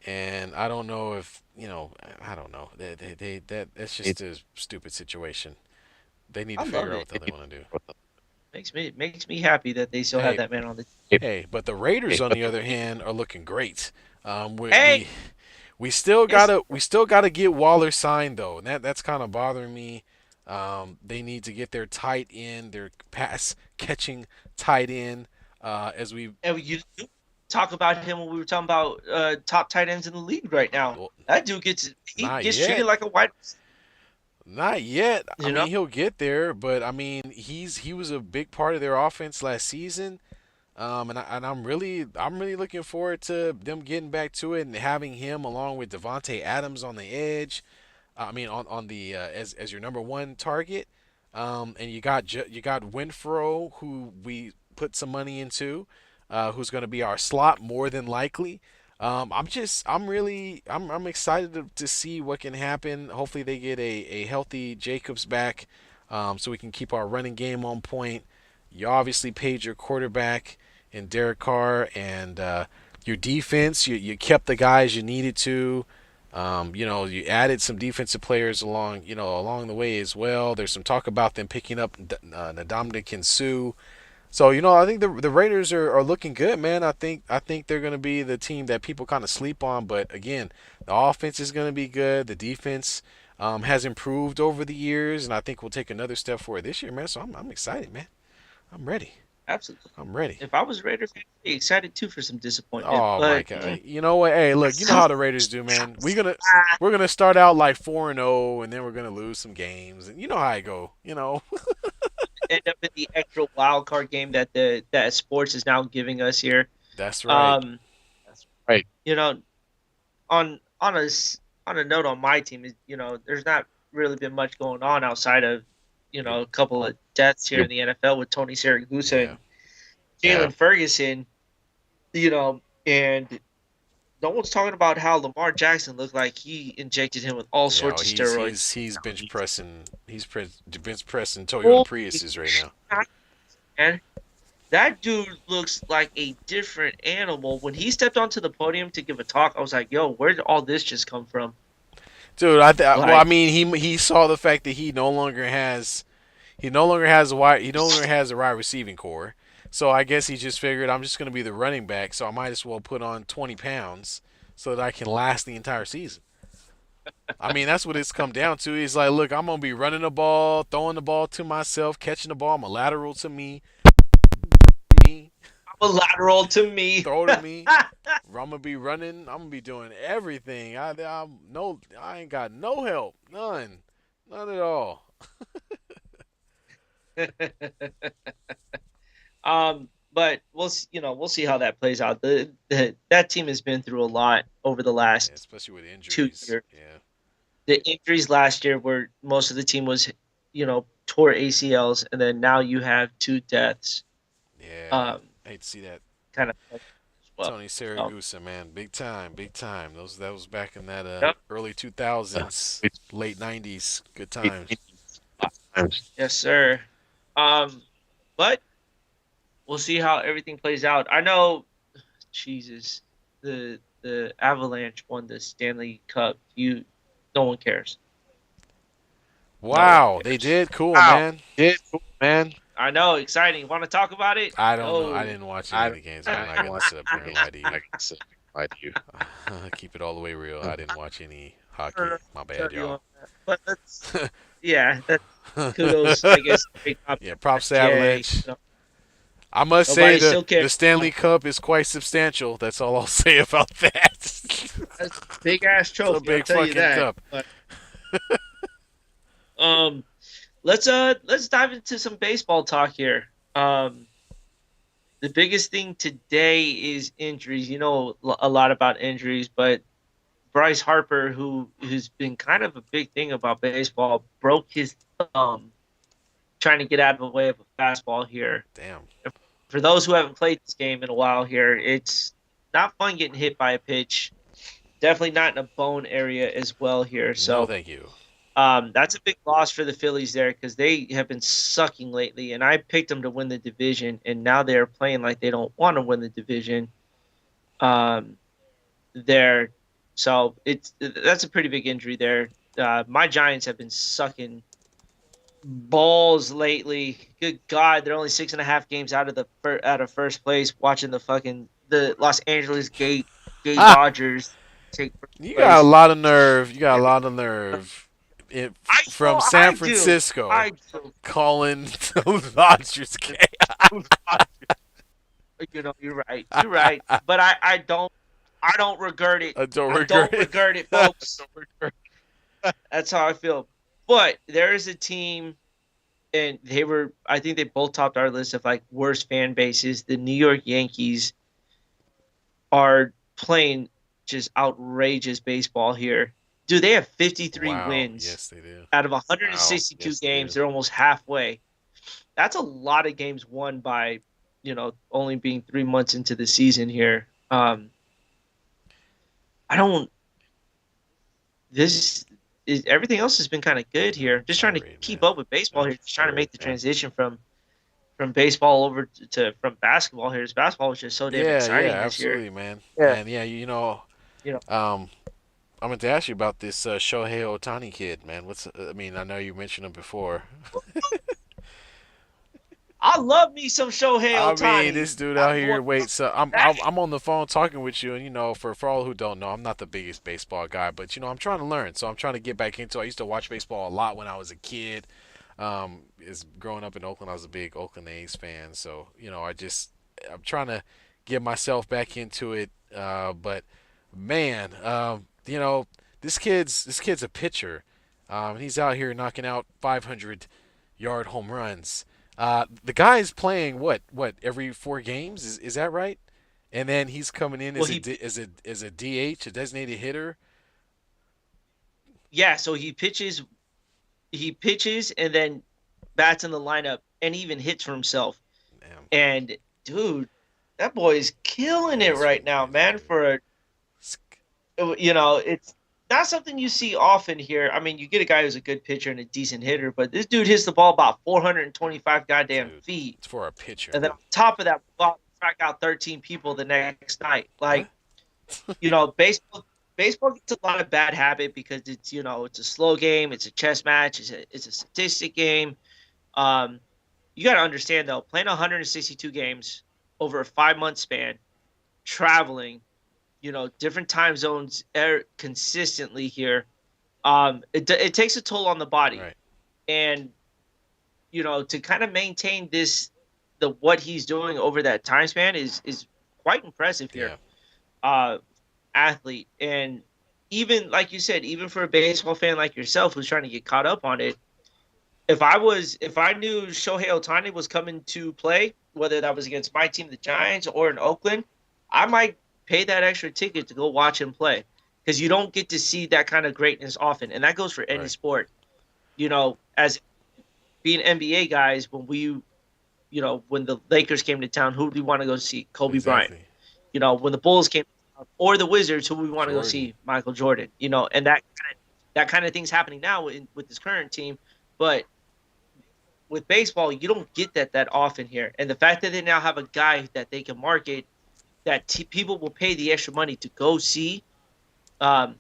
and I don't know if I don't know. That's just a stupid situation. They need I to love figure out it. what the hell they want to do. Makes me happy that they still have Hey, that man on the. hey, but the Raiders on the other hand are looking great. We Hey, we we still it's gotta get Waller signed though, and that's kind of bothering me. They need to get their tight end, their pass catching tight end. As we and you talk about him when we were talking about top tight ends in the league right now. well, That dude he not gets treated yet, like a wide receiver, not yet. I you know. mean, he'll get there, but I mean, he was a big part of their offense last season. And I'm really looking forward to them getting back to it and having him along with Devontae Adams on the edge. I mean, on the as your number one target. And you got Winfro, who we put some money into, who's going to be our slot more than likely. I'm excited to see what can happen. Hopefully they get a healthy Jacobs back, so we can keep our running game on point. You obviously paid your quarterback in Derek Carr, and your defense. You kept the guys you needed to. You added some defensive players along the way as well. There's some talk about them picking up Ndamukong Suh. So I think the Raiders are looking good, man. I think they're going to be the team that people kind of sleep on, but again, the offense is going to be good. The defense has improved over the years, and I think we'll take another step forward this year, man. So I'm excited, man. I'm ready. Absolutely. I'm ready. If I was a Raider fan, I'd be excited too for some disappointment. Oh my But God! You know what? Hey, look, you know how the Raiders do, man. We're gonna start out like 4-0, and then we're gonna lose some games, and you know how I go. end up in the extra wild card game that the that sports is now giving us here. That's right. Um, you know, on a note on my team is there's not really been much going on outside of Your a couple of deaths here in the NFL with Tony Siragusa yeah. and Jalen Ferguson. And no one's talking about how Lamar Jackson looked like he injected him with all Yeah, well, sorts of he's steroids. he's he's bench pressing. Bench pressing Toyota Holy Priuses right shit, now. man. That dude looks like a different animal. When he stepped onto the podium to give a talk, I was like, "Yo, where did all this just come from?" Dude, well, I Like, mean, he saw the fact that he no longer has a wide receiving core. So I guess he just figured I'm just going to be the running back, so I might as well put on 20 pounds so that I can last the entire season. I mean, that's what it's come down to. He's like, look, I'm gonna be running the ball, throwing the ball to myself, catching the ball. I'm a lateral to me, I'm a lateral to me. throw to me. I'm gonna be running. I'm gonna be doing everything. I ain't got no help, none at all. But we'll see how that plays out. That team has been through a lot over the Yeah, last especially with 2 years. injuries. Yeah, The injuries last year were most of the team was tore ACLs, and then now you have two deaths. yeah. Um, I hate to see that. kind of. well. Tony So, Saragusa, man, big time, big time. Those that was back in that yep. early 2000s, late 90s. Good times. Yes, sir. Um, but we'll see how everything plays out. I know, Jesus, the Avalanche won the Stanley Cup. No one cares. No one Wow, they cares. did. Cool, Wow. man. Yeah, cool, man. I know, exciting. Want to talk about it? I don't know. I Go. didn't watch any I of don't the games. I'm I not don't gonna watch sit up here and lie to you. I said lie to you. Keep it all the way real. I didn't watch any I don't hockey. know My what bad, to tell you y'all. on that. But yeah, that's kudos. I guess big top Yeah, props to Jay. Avalanche. I must say Nobody the still cares. the Stanley Cup is quite substantial. That's all I'll say about that. That's a big ass It's a trophy. I'll big tell you fucking that. cup. But um, let's dive into some baseball talk here. The biggest thing today is injuries. You know a lot about injuries, but Bryce Harper, who's been kind of a big thing about baseball, broke his thumb trying to get out of the way of a fastball here. Damn. For those who haven't played this game in a while here, it's not fun getting hit by a pitch. Definitely not in a bone area as well here. No, So thank you. that's a big loss for the Phillies there because they have been sucking lately. And I picked them to win the division, and now they're playing like they don't want to win the division. Um, there, so that's a pretty big injury there. My Giants have been sucking balls lately. Good God, they're only 6.5 games out of out of first place. Watching the Los Angeles Gay Ah, Dodgers take first you got a place. lot of nerve. You got a lot of nerve. From San I do, Francisco I do. calling the Dodgers game. You're right. You're right. But I don't regret it. I don't I regret don't it. regret it, folks. That's how I feel. But there is a team, and I think they both topped our list of like worst fan bases. The New York Yankees are playing just outrageous baseball here. Dude, they have 53 Wow. wins Yes, they do. out of Wow. 162 Yes, games. dude. They're almost halfway. That's a lot of games won by, only being 3 months into the season here. I don't. This is everything else has been kind of good here. Just trying to Sorry, keep man. up with baseball here. Just trying to Sorry, make the man. transition from baseball over from basketball here. This basketball was just so damn Yeah, yeah, exciting this year. absolutely, man. Yeah. And yeah, You know, um, I meant to ask you about this Shohei Otani kid, man. I mean, I know you mentioned him before. I love me some Shohei I mean, Otani. this dude I out here. want Wait, so that. I'm on the phone talking with you, and for all who don't know, I'm not the biggest baseball guy, but I'm trying to learn. So I'm trying to get back into. I used to watch baseball a lot when I was a kid. Is growing up in Oakland, I was a big Oakland A's fan. So I'm trying to get myself back into it. But man, this kid's a pitcher. He's out here knocking out 500-yard home runs. The guy's playing what every 4 games, is that right? And then he's coming in Well, as a DH, a designated hitter. yeah. So he pitches and then bats in the lineup and even hits for himself. Damn, And dude, that boy is killing yeah, it he's right freaking now, crazy, man. dude. It's not something you see often here. I mean, you get a guy who's a good pitcher and a decent hitter, but this dude hits the ball about 425 goddamn Dude, feet, it's for a pitcher, and then man. on top of that, strike out 13 people the next night. What? Like, baseball gets a lot of bad habit because it's a slow game, it's a chess match, it's a statistic game. Um, you got to understand though, playing 162 games over a 5 month span, traveling, different time zones consistently here. It takes a toll on the body, Right. and to kind of maintain the what he's doing over that time span is quite impressive here. Yeah. Uh, Athlete, and even like you said, even for a baseball fan like yourself who's trying to get caught up on it, if I knew Shohei Otani was coming to play, whether that was against my team, the Giants, or in Oakland, I might pay that extra ticket to go watch him play because you don't get to see that kind of greatness often, and that goes for any Right. sport. As being NBA guys, when the Lakers came to town, who do we want to go see? Kobe Bryant. Exactly. when the Bulls came or the Wizards, who we want to go Jordan. see, Michael Jordan. And that kind of thing's happening now with this current team, but with baseball, you don't get that often here. And the fact that they now have a guy that they can market that people will pay the extra money to go see um,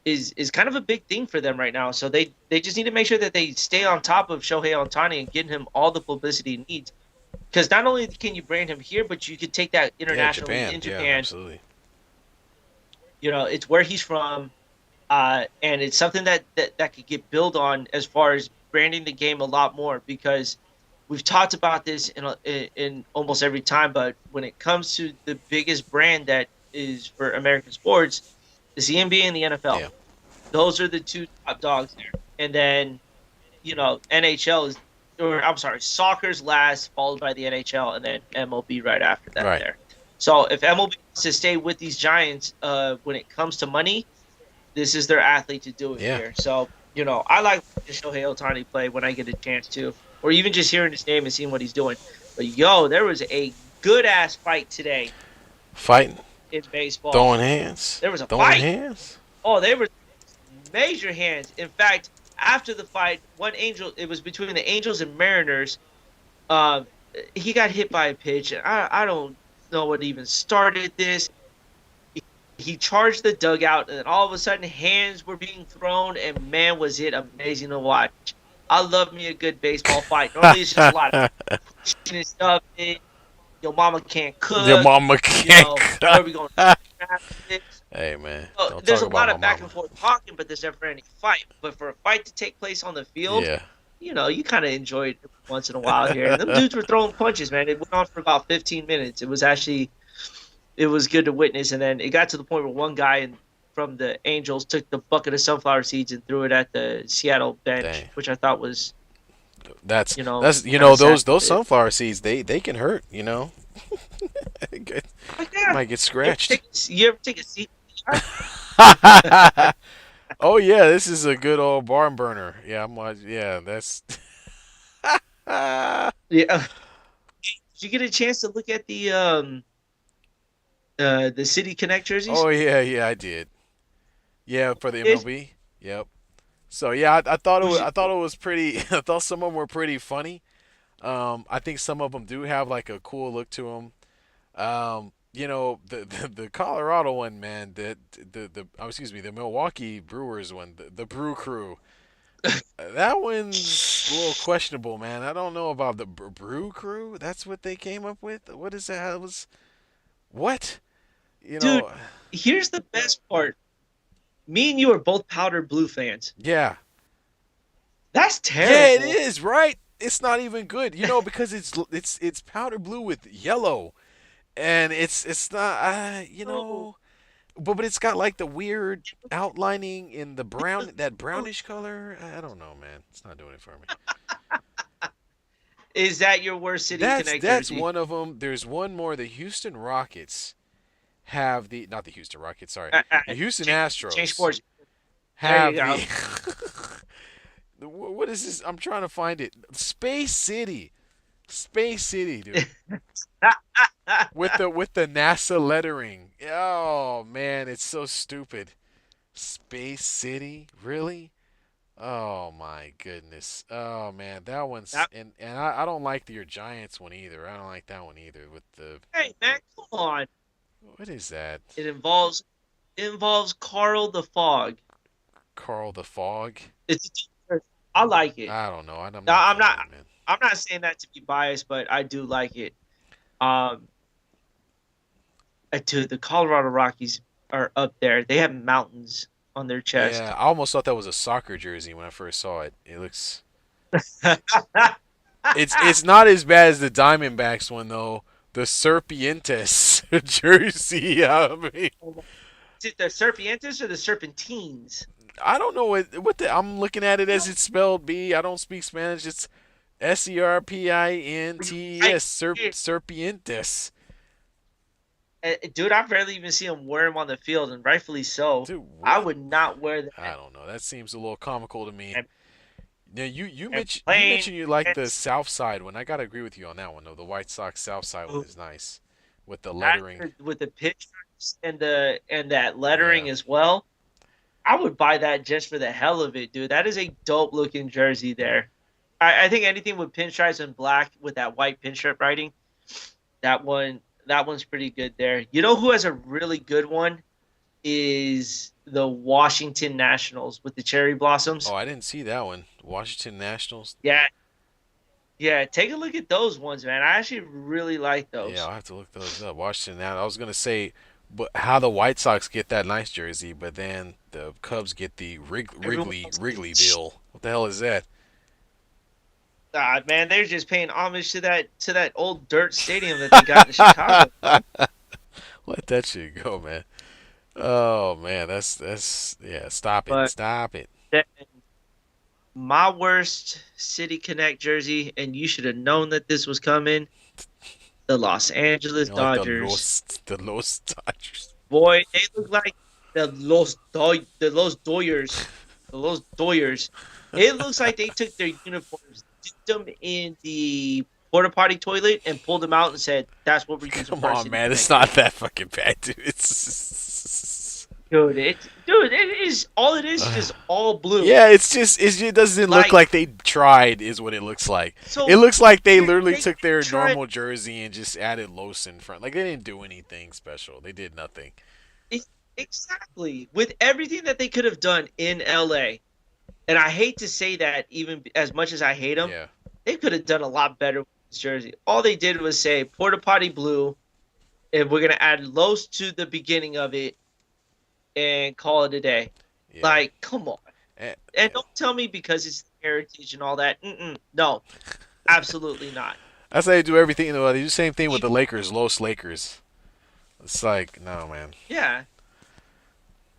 is kind of a big thing for them right now. So they just need to make sure that they stay on top of Shohei Ohtani and getting him all the publicity he needs. Because not only can you brand him here, but you could take that Yeah, internationally Japan. in Yeah, Japan. absolutely. It's where he's from, and it's something that could get built on as far as branding the game a lot more because we've talked about this in almost every time, but when it comes to the biggest brand that is for American sports, is the NBA and the NFL. Yeah. Those are the two top dogs there, and then NHL is, or I'm sorry, soccer's last, followed by the NHL, and then MLB right after that. Right. There. So if MLB wants to stay with these giants, when it comes to money, this is their athlete to do it Yeah. here. So, I like watching Shohei Ohtani play when I get a chance to, or even just hearing his name and seeing what he's doing. But there was a good ass fight today Fighting, in baseball. throwing hands, There was a throwing fight. hands. Oh, they were major hands. In fact, after the fight, it was between the Angels and Mariners. Um, he got hit by a pitch, and I don't know what even started this. He charged the dugout, and then all of a sudden, hands were being thrown, and man, was it amazing to watch. I love me a good baseball fight. Normally, it's just a lot of pushing and stuff. Your mama can't Your cook. mama can't Where are we going? cut. To Hey man, so don't there's talk a about lot my of back mama. and forth talking, but there's never any fight. But for a fight to take place on the field, Yeah. you kind of enjoy it once in a while here. And them dudes were throwing punches, man. It went on for about 15 minutes. It was good to witness. And then it got to the point where one guy from the Angels took the bucket of sunflower seeds and threw it at the Seattle bench, Dang. which I thought was, That's kind of sad. those sunflower seeds they can hurt. Like, yeah, Might get scratched. you ever take a seat? Oh yeah, this is a good old barn burner. Yeah, I'm like, yeah, that's. Yeah. Did you get a chance to look at the City Connect jerseys? Oh yeah, I did. Yeah, for the Did MLB. Yep. So yeah, I thought who's I thought it was pretty. I thought some of them were pretty funny. I think some of them do have like a cool look to them. The Colorado one, man. Excuse me, the Milwaukee Brewers one, the Brew Crew. That one's a little questionable, man. I don't know about the Brew Crew. That's what they came up with. What is that? It was what? You dude? know, Here's the best part. Me and you are both powder blue fans. yeah, That's yeah, it terrible. is right. It's not even good, because it's powder blue with yellow, and it's not, Oh, but it's got like the weird outlining in the brown, that brownish color. I don't know, man. It's not doing it for me. is that your worst City Connect That's jersey? one of them. There's one more. The Houston Rockets have the not the Houston Rockets. Sorry, Uh, uh, the Houston change Astros sports. There you have go. the. What is this? I'm trying to find it. Space City, Space City, dude. With the NASA lettering. Oh man, it's so stupid. Space City, really? Oh my goodness. Oh man, that one's That- and I don't like your Giants one either. I don't like that one either. With the hey man, come on. what is that? It involves Carl the Fog. Carl the Fog? It's I like it. I don't know. I'm Now, not I'm not feeling it, man. I'm not saying that to be biased, but I do like it. Um, dude, the Colorado Rockies are up there. They have mountains on their chest. Yeah, I almost thought that was a soccer jersey when I first saw it. It looks it's not as bad as the Diamondbacks one though. The Serpientes jersey. I mean, Is it the Serpientes or the Serpentines? I don't know what I'm looking at it as it's spelled. B. I don't speak Spanish. It's I, Serpintes. Serpientes. dude, I barely even see them wear them on the field, and rightfully so. Dude, I what? would not wear I that. don't know. That seems a little comical to me. And, Now you and mentioned you playing mentioned you like the against South Side one. I gotta agree with you on that one though. The White Sox South Side one is nice, with the That lettering. with the pictures and that Yeah. lettering as well. I would buy that just for the hell of it, dude. That is a dope looking jersey there. I think anything with pinstripes and black with that white pinstripe writing, that one's pretty good there. You know who has a really good one is the Washington Nationals with the cherry Oh, blossoms. I didn't see that one. Washington Nationals. Yeah, yeah. Take a look at those ones, man. I actually really like Yeah, those. I'll have to look those up. Washington now. I was gonna say, but how the White Sox get that nice jersey, but then the Cubs get the Everyone else gets Wrigleyville. What the hell is that? man, they're just paying homage to that old dirt stadium that they got in Chicago, man. Let that shit go, man. Oh man, that's yeah. Stop it, But stop it. then my worst City Connect jersey, and you should have known that this was coming. The Los You Angeles know, like Dodgers. the Los Dodgers. Boy, they look like the Los Doyers. The Los Doyers. It looks like they took their uniforms, dipped them in the porta potty toilet, and pulled them out and said, "That's what we're using Come for our on, City man. It's Connect not jersey." that fucking bad, dude. It's Dude, it is all it is just all blue. yeah. It doesn't look Like like they tried, is what it looks like. It so, looks like they they literally they took their tried normal jersey and just added Los in front. Like they didn't do anything special. They did nothing. it, exactly with everything that they could have done in LA. And I hate to say that, even as much as I hate them, Yeah, they could have done a lot better with this jersey. All they did was say porta potty blue, and we're gonna add Los to the beginning of it and call it a day. yeah. Like, come on. Eh, And don't tell me because it's heritage and all that. No, absolutely not. That's how they do everything. You know, they do the same thing with Even- the Lakers, Los Lakers. It's like, no, man. Yeah,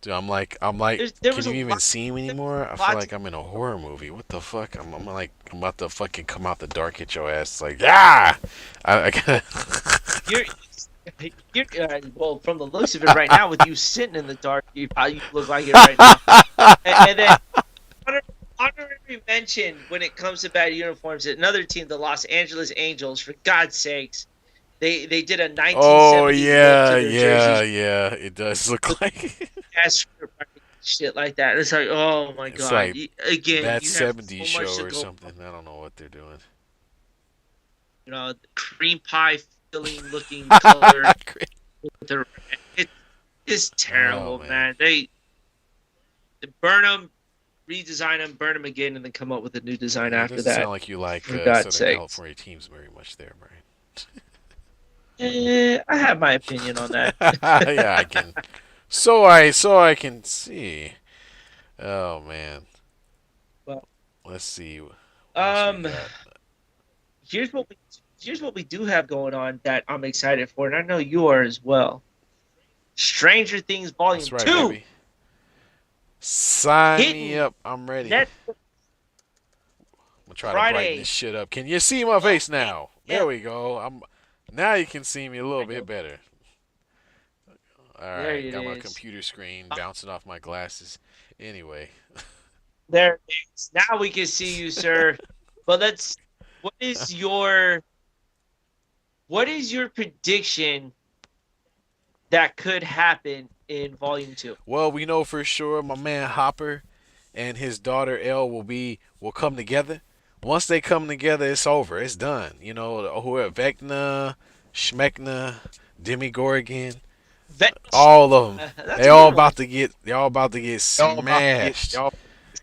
Dude, I'm like, there can was you a even lot, see me anymore? I feel lot to like I'm in a horror movie. What the fuck? I'm like, I'm about to fucking come out the dark, hit your ass. It's like, yeah. I gotta. you're you're well from the looks of it right now with you sitting in the dark, you look like it right now. And then honor, honorary mention when it comes to bad uniforms. Another team, the Los Angeles Angels. For God's sakes, they did a Oh 1970s look yeah, to their yeah, jerseys. yeah. It does look like Shit like that. It's like, oh my it's God. like Again, that you have '70s so much show to or go. something. I don't know what they're doing. Cream pie filling looking color with the it is Oh terrible, man, man. They burn them, redesign them, burn them again, and then come up with a new design it after doesn't sound that. like you like For God's Southern sakes. California teams very much there, Brian. I have my opinion on that. Yeah, I can. So I can see. Oh man, Well, let's see what else we um, got. here's what we here's what we do have going on that I'm excited for, and I know you are as well. Stranger Things That's Volume right, 2 baby. Sign me hitting up. I'm ready. Net I'm gonna try to brighten this Friday, shit up. Can you see my face 12 now? There a.m. we go. I'm now you can see me a little There bit you better. All There right, it got my is. computer screen bouncing off my glasses. Anyway, There it is. Now we can see you, sir. But let's. What is your what is your prediction that could happen in Volume 2? well, we know for sure my man Hopper and his daughter Elle will come together. Once they come together, it's over. It's done. You know, whoever Vecna, Schmeckna, Demigorgon, Vet- all of them. That's a good one. They all about to get smashed.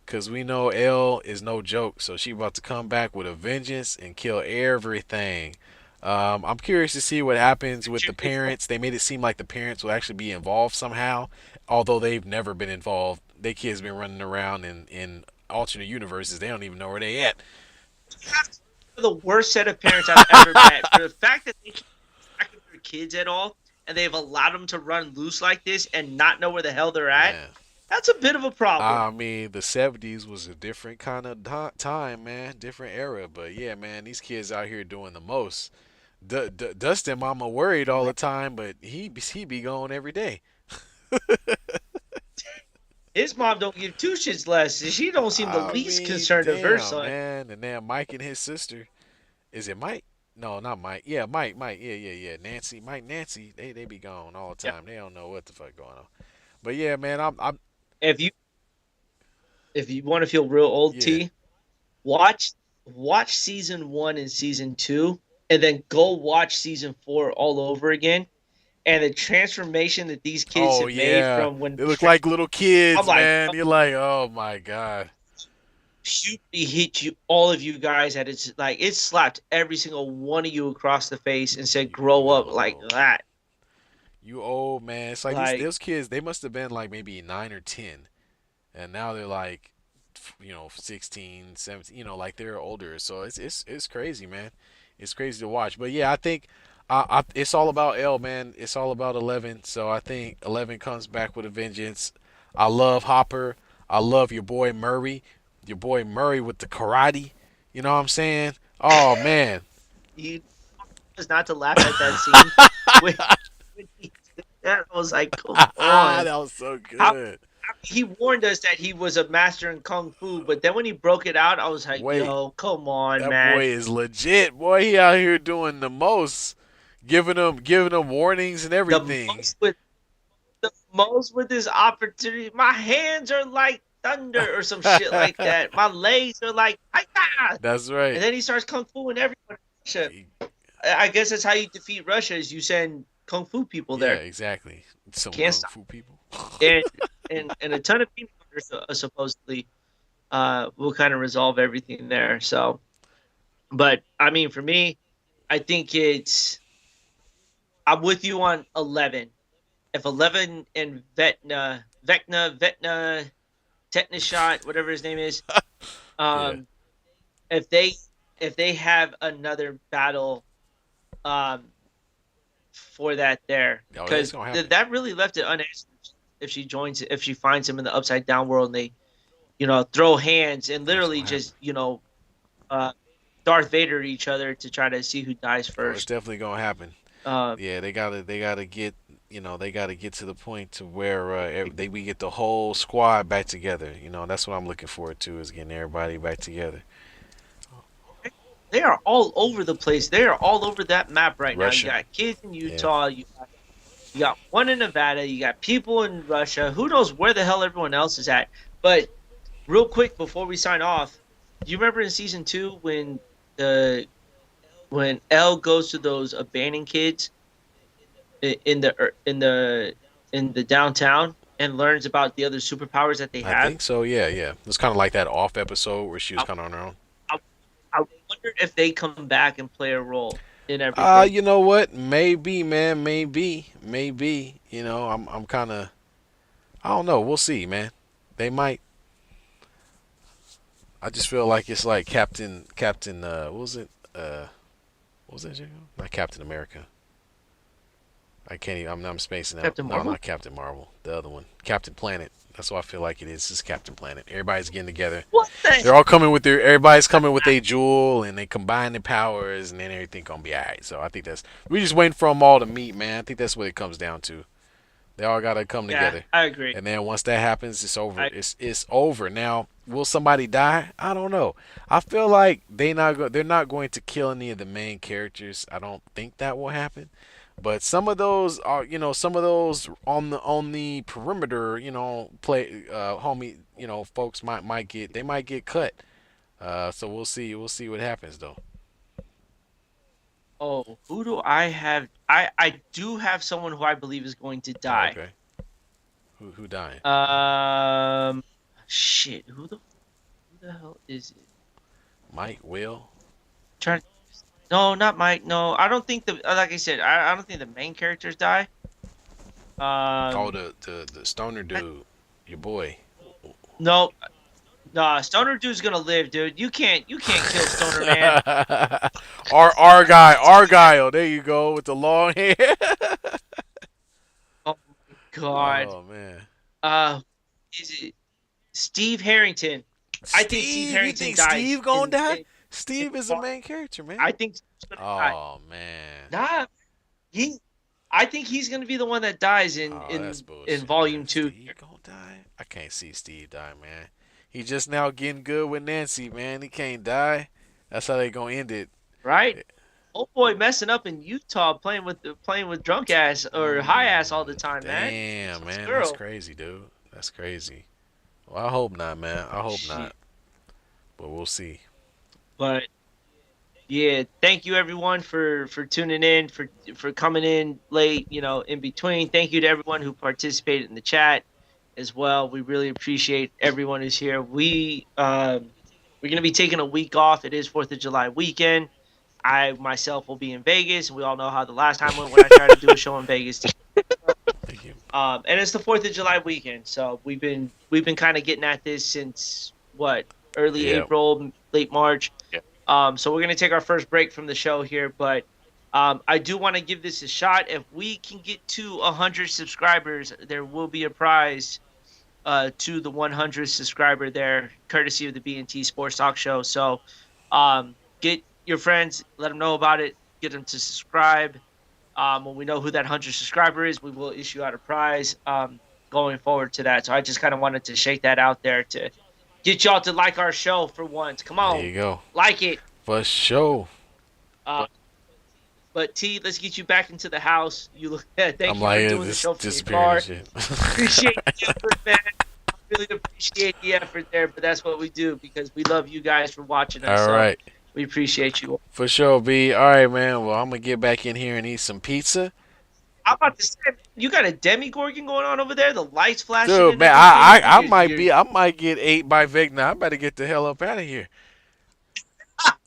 Cause we know Elle is no joke, so she about to come back with a vengeance and kill everything. I'm curious to see what happens with the parents. They made it seem like the parents will actually be involved somehow, although they've never been involved. Their kids been running around in alternate universes. They don't even know where they at. The worst set of parents I've ever met. For the fact that they can't track their kids at all, and they've allowed them to run loose like this and not know where the hell they're at, Man, that's a bit of a problem. I mean, the '70s was a different kind of time, man, different era. But yeah, man, these kids out here doing the most. Dustin, mama worried all the time, but he be going every day. His mom don't give two shits less. She don't seem the I least mean, concerned of her damn, son. man. And then Mike and his sister. Is it Mike? No, not Mike. Yeah, Mike. Mike. Yeah, yeah, yeah. Nancy. Mike. Nancy. They be gone all the Yeah. time. They don't know what the fuck going on. But yeah, man. I'm. If you want to feel real old, Yeah. T, watch watch season 1 and season 2, and then go watch season 4 all over again. And the transformation that these kids Oh have made yeah. from when They look like little I'm kids, like, man. You're like, oh my god. he hit you, all of you guys, at it's like it slapped every single one of you across the face and said, "Grow up like Yo, that." you old man. It's like Like those kids. They must have been like maybe 9 or 10, and now they're like, 16, 17. Like they're older. So it's crazy, man. It's crazy to watch. But yeah, I think it's all about L, man. It's all about 11. So I think 11 comes back with a vengeance. I love Hopper. I love your boy Murray. Your boy Murray with the karate. You know what I'm saying? Oh man. you was not to laugh at that scene when, when he did that. I was like, "Come on!" That was so How good. he warned us that he was a master in kung fu, but then when he broke it out, I was like, Wait, "Yo, come on, that man!" boy is legit. Boy, he out here doing the most, giving them warnings and The everything. most with the most with this opportunity. My hands are like thunder or some shit like that. My legs are like, "Hi-ya!" That's And right. then he starts kung fu and everyone in Russia. He- I guess that's how you defeat Russia is you send kung fu people yeah, there. exactly. Some Can't kung stop. fu people. And and a ton of peanut butter supposedly will kind of resolve everything there. So, but I mean, for me, I think I'm with you on 11. If 11 and Vecna, tetanus shot, whatever his name is, Yeah. um, if they have another battle, um, for that there, Oh, it's because gonna happen. that really left it unanswered. If she finds him in the upside down world, and they throw hands and Oh, it's literally gonna happen. just uh, Darth Vader each other to try to see who dies Oh, it's first. definitely gonna happen. Um, Yeah, they gotta get they gotta get to the point to where we get the whole squad back together. That's what I'm looking forward to is getting everybody back together. they are all over the place. They are all over that map right now. You Russia. got kids in Yeah. Utah. You got one in Nevada. You got people in Russia. Who knows where the hell everyone else is at? But real quick before we sign off, do you remember in season 2 the when Elle goes to those abandoned kids in the downtown and learns about the other superpowers that they I have? think so. Yeah, yeah. It's kind of like that off episode where she was I, kind of on her own. I, I wonder if they come back and play a role in everything. You know what? Maybe, man. Maybe. I'm kind of. I don't know. We'll see, man. They might. I just feel like it's like Captain. What was it? What was that? Shit called? Not Captain America. I can't even. I'm spacing out. Captain No, Marvel? not Captain Marvel. The other one, Captain Planet. That's what I feel like it is. It's Captain Planet. Everybody's getting together. What the They're all coming with their. Everybody's coming with their jewel, and they combine their powers, and then everything gonna be alright. So I think that's. We just waiting for them all to meet, man. I think that's what it comes down to. They all gotta come Yeah, together, I agree. and then once that happens, it's over. I It's over. Now, will somebody die? I don't know. I feel like they're not going to kill any of the main characters. I don't think that will happen. But some of those are, some of those on the perimeter, play homie, folks might get cut. So we'll see what happens though. Oh, who do I have? I do have someone who I believe is going to Oh, die. okay. Who dying? Um, shit. Who the hell is it? Mike, Will. Trying. No, not Mike. No, I don't think like I said, I don't think the main characters die. Oh, Um, the stoner dude, your boy. no, nah, Stoner dude's gonna live, dude. You can't kill Stoner man. Argyle. There you go with the long hair. Oh my god. Oh man. Uh, is it Steve Harrington? I think Steve Steve, you Harrington think dies Steve gonna die? in Steve is a main character, man. I think Steve's gonna die. Oh man. Nah, he. I think he's gonna be the one that dies in Oh, that's in in bullshit, man. volume 2. Steve gonna die? I can't see Steve die, man. He just now getting good with Nancy, man. He can't die. That's how they gonna end it. Right? Oh boy, messing up in Utah, playing with drunk ass or high ass all the time, man. Damn, His man, that's girl. crazy, dude. That's crazy. Well, I hope not, man. I hope Shit. not, but we'll see. But yeah, thank you everyone for tuning in, for coming in late, in between. Thank you to everyone who participated in the chat as well. We really appreciate everyone who's here. We're gonna be taking a week off. It is 4th of July weekend. I myself will be in Vegas. We all know how the last time went when I tried to do a show in Vegas. Thank you. And it's the 4th of July weekend, so we've been kind of getting at this since what, early Yeah, April, late March. Yeah. So we're gonna take our first break from the show here, but I do want to give this a shot. If we can get to 100 subscribers, there will be a prize to the 100th subscriber there, courtesy of the B&T Sports Talk Show. So get your friends, let them know about it, get them to subscribe. When we know who that 100 subscriber is, we will issue out a prize going forward to that. So I just kind of wanted to shake that out there to get y'all to like our show for once. Come there on, you go. like it. For sure. Uh, but T, let's get you back into the house. You look. I'm Thank you like for yeah, doing the just show from your disappearing and car. shit. Appreciate the effort, man. I really appreciate the effort there. But that's what we do because we love you guys for watching us. All So right. we appreciate you. For sure, B. All right, man. Well, I'm gonna get back in here and eat some pizza, I'm about to say, man, you got a demigorgon going on over there. The lights flashing dude. and Man, everything. I might be. I might get ate by Vecna. I better get the hell up out of here.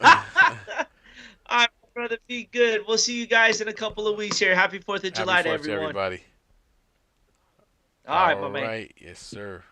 All right, brother, be good. We'll see you guys in a couple of weeks here. Happy 4th of Happy July to 4th to everyone. everybody. All right, All my man. right. Yes, sir.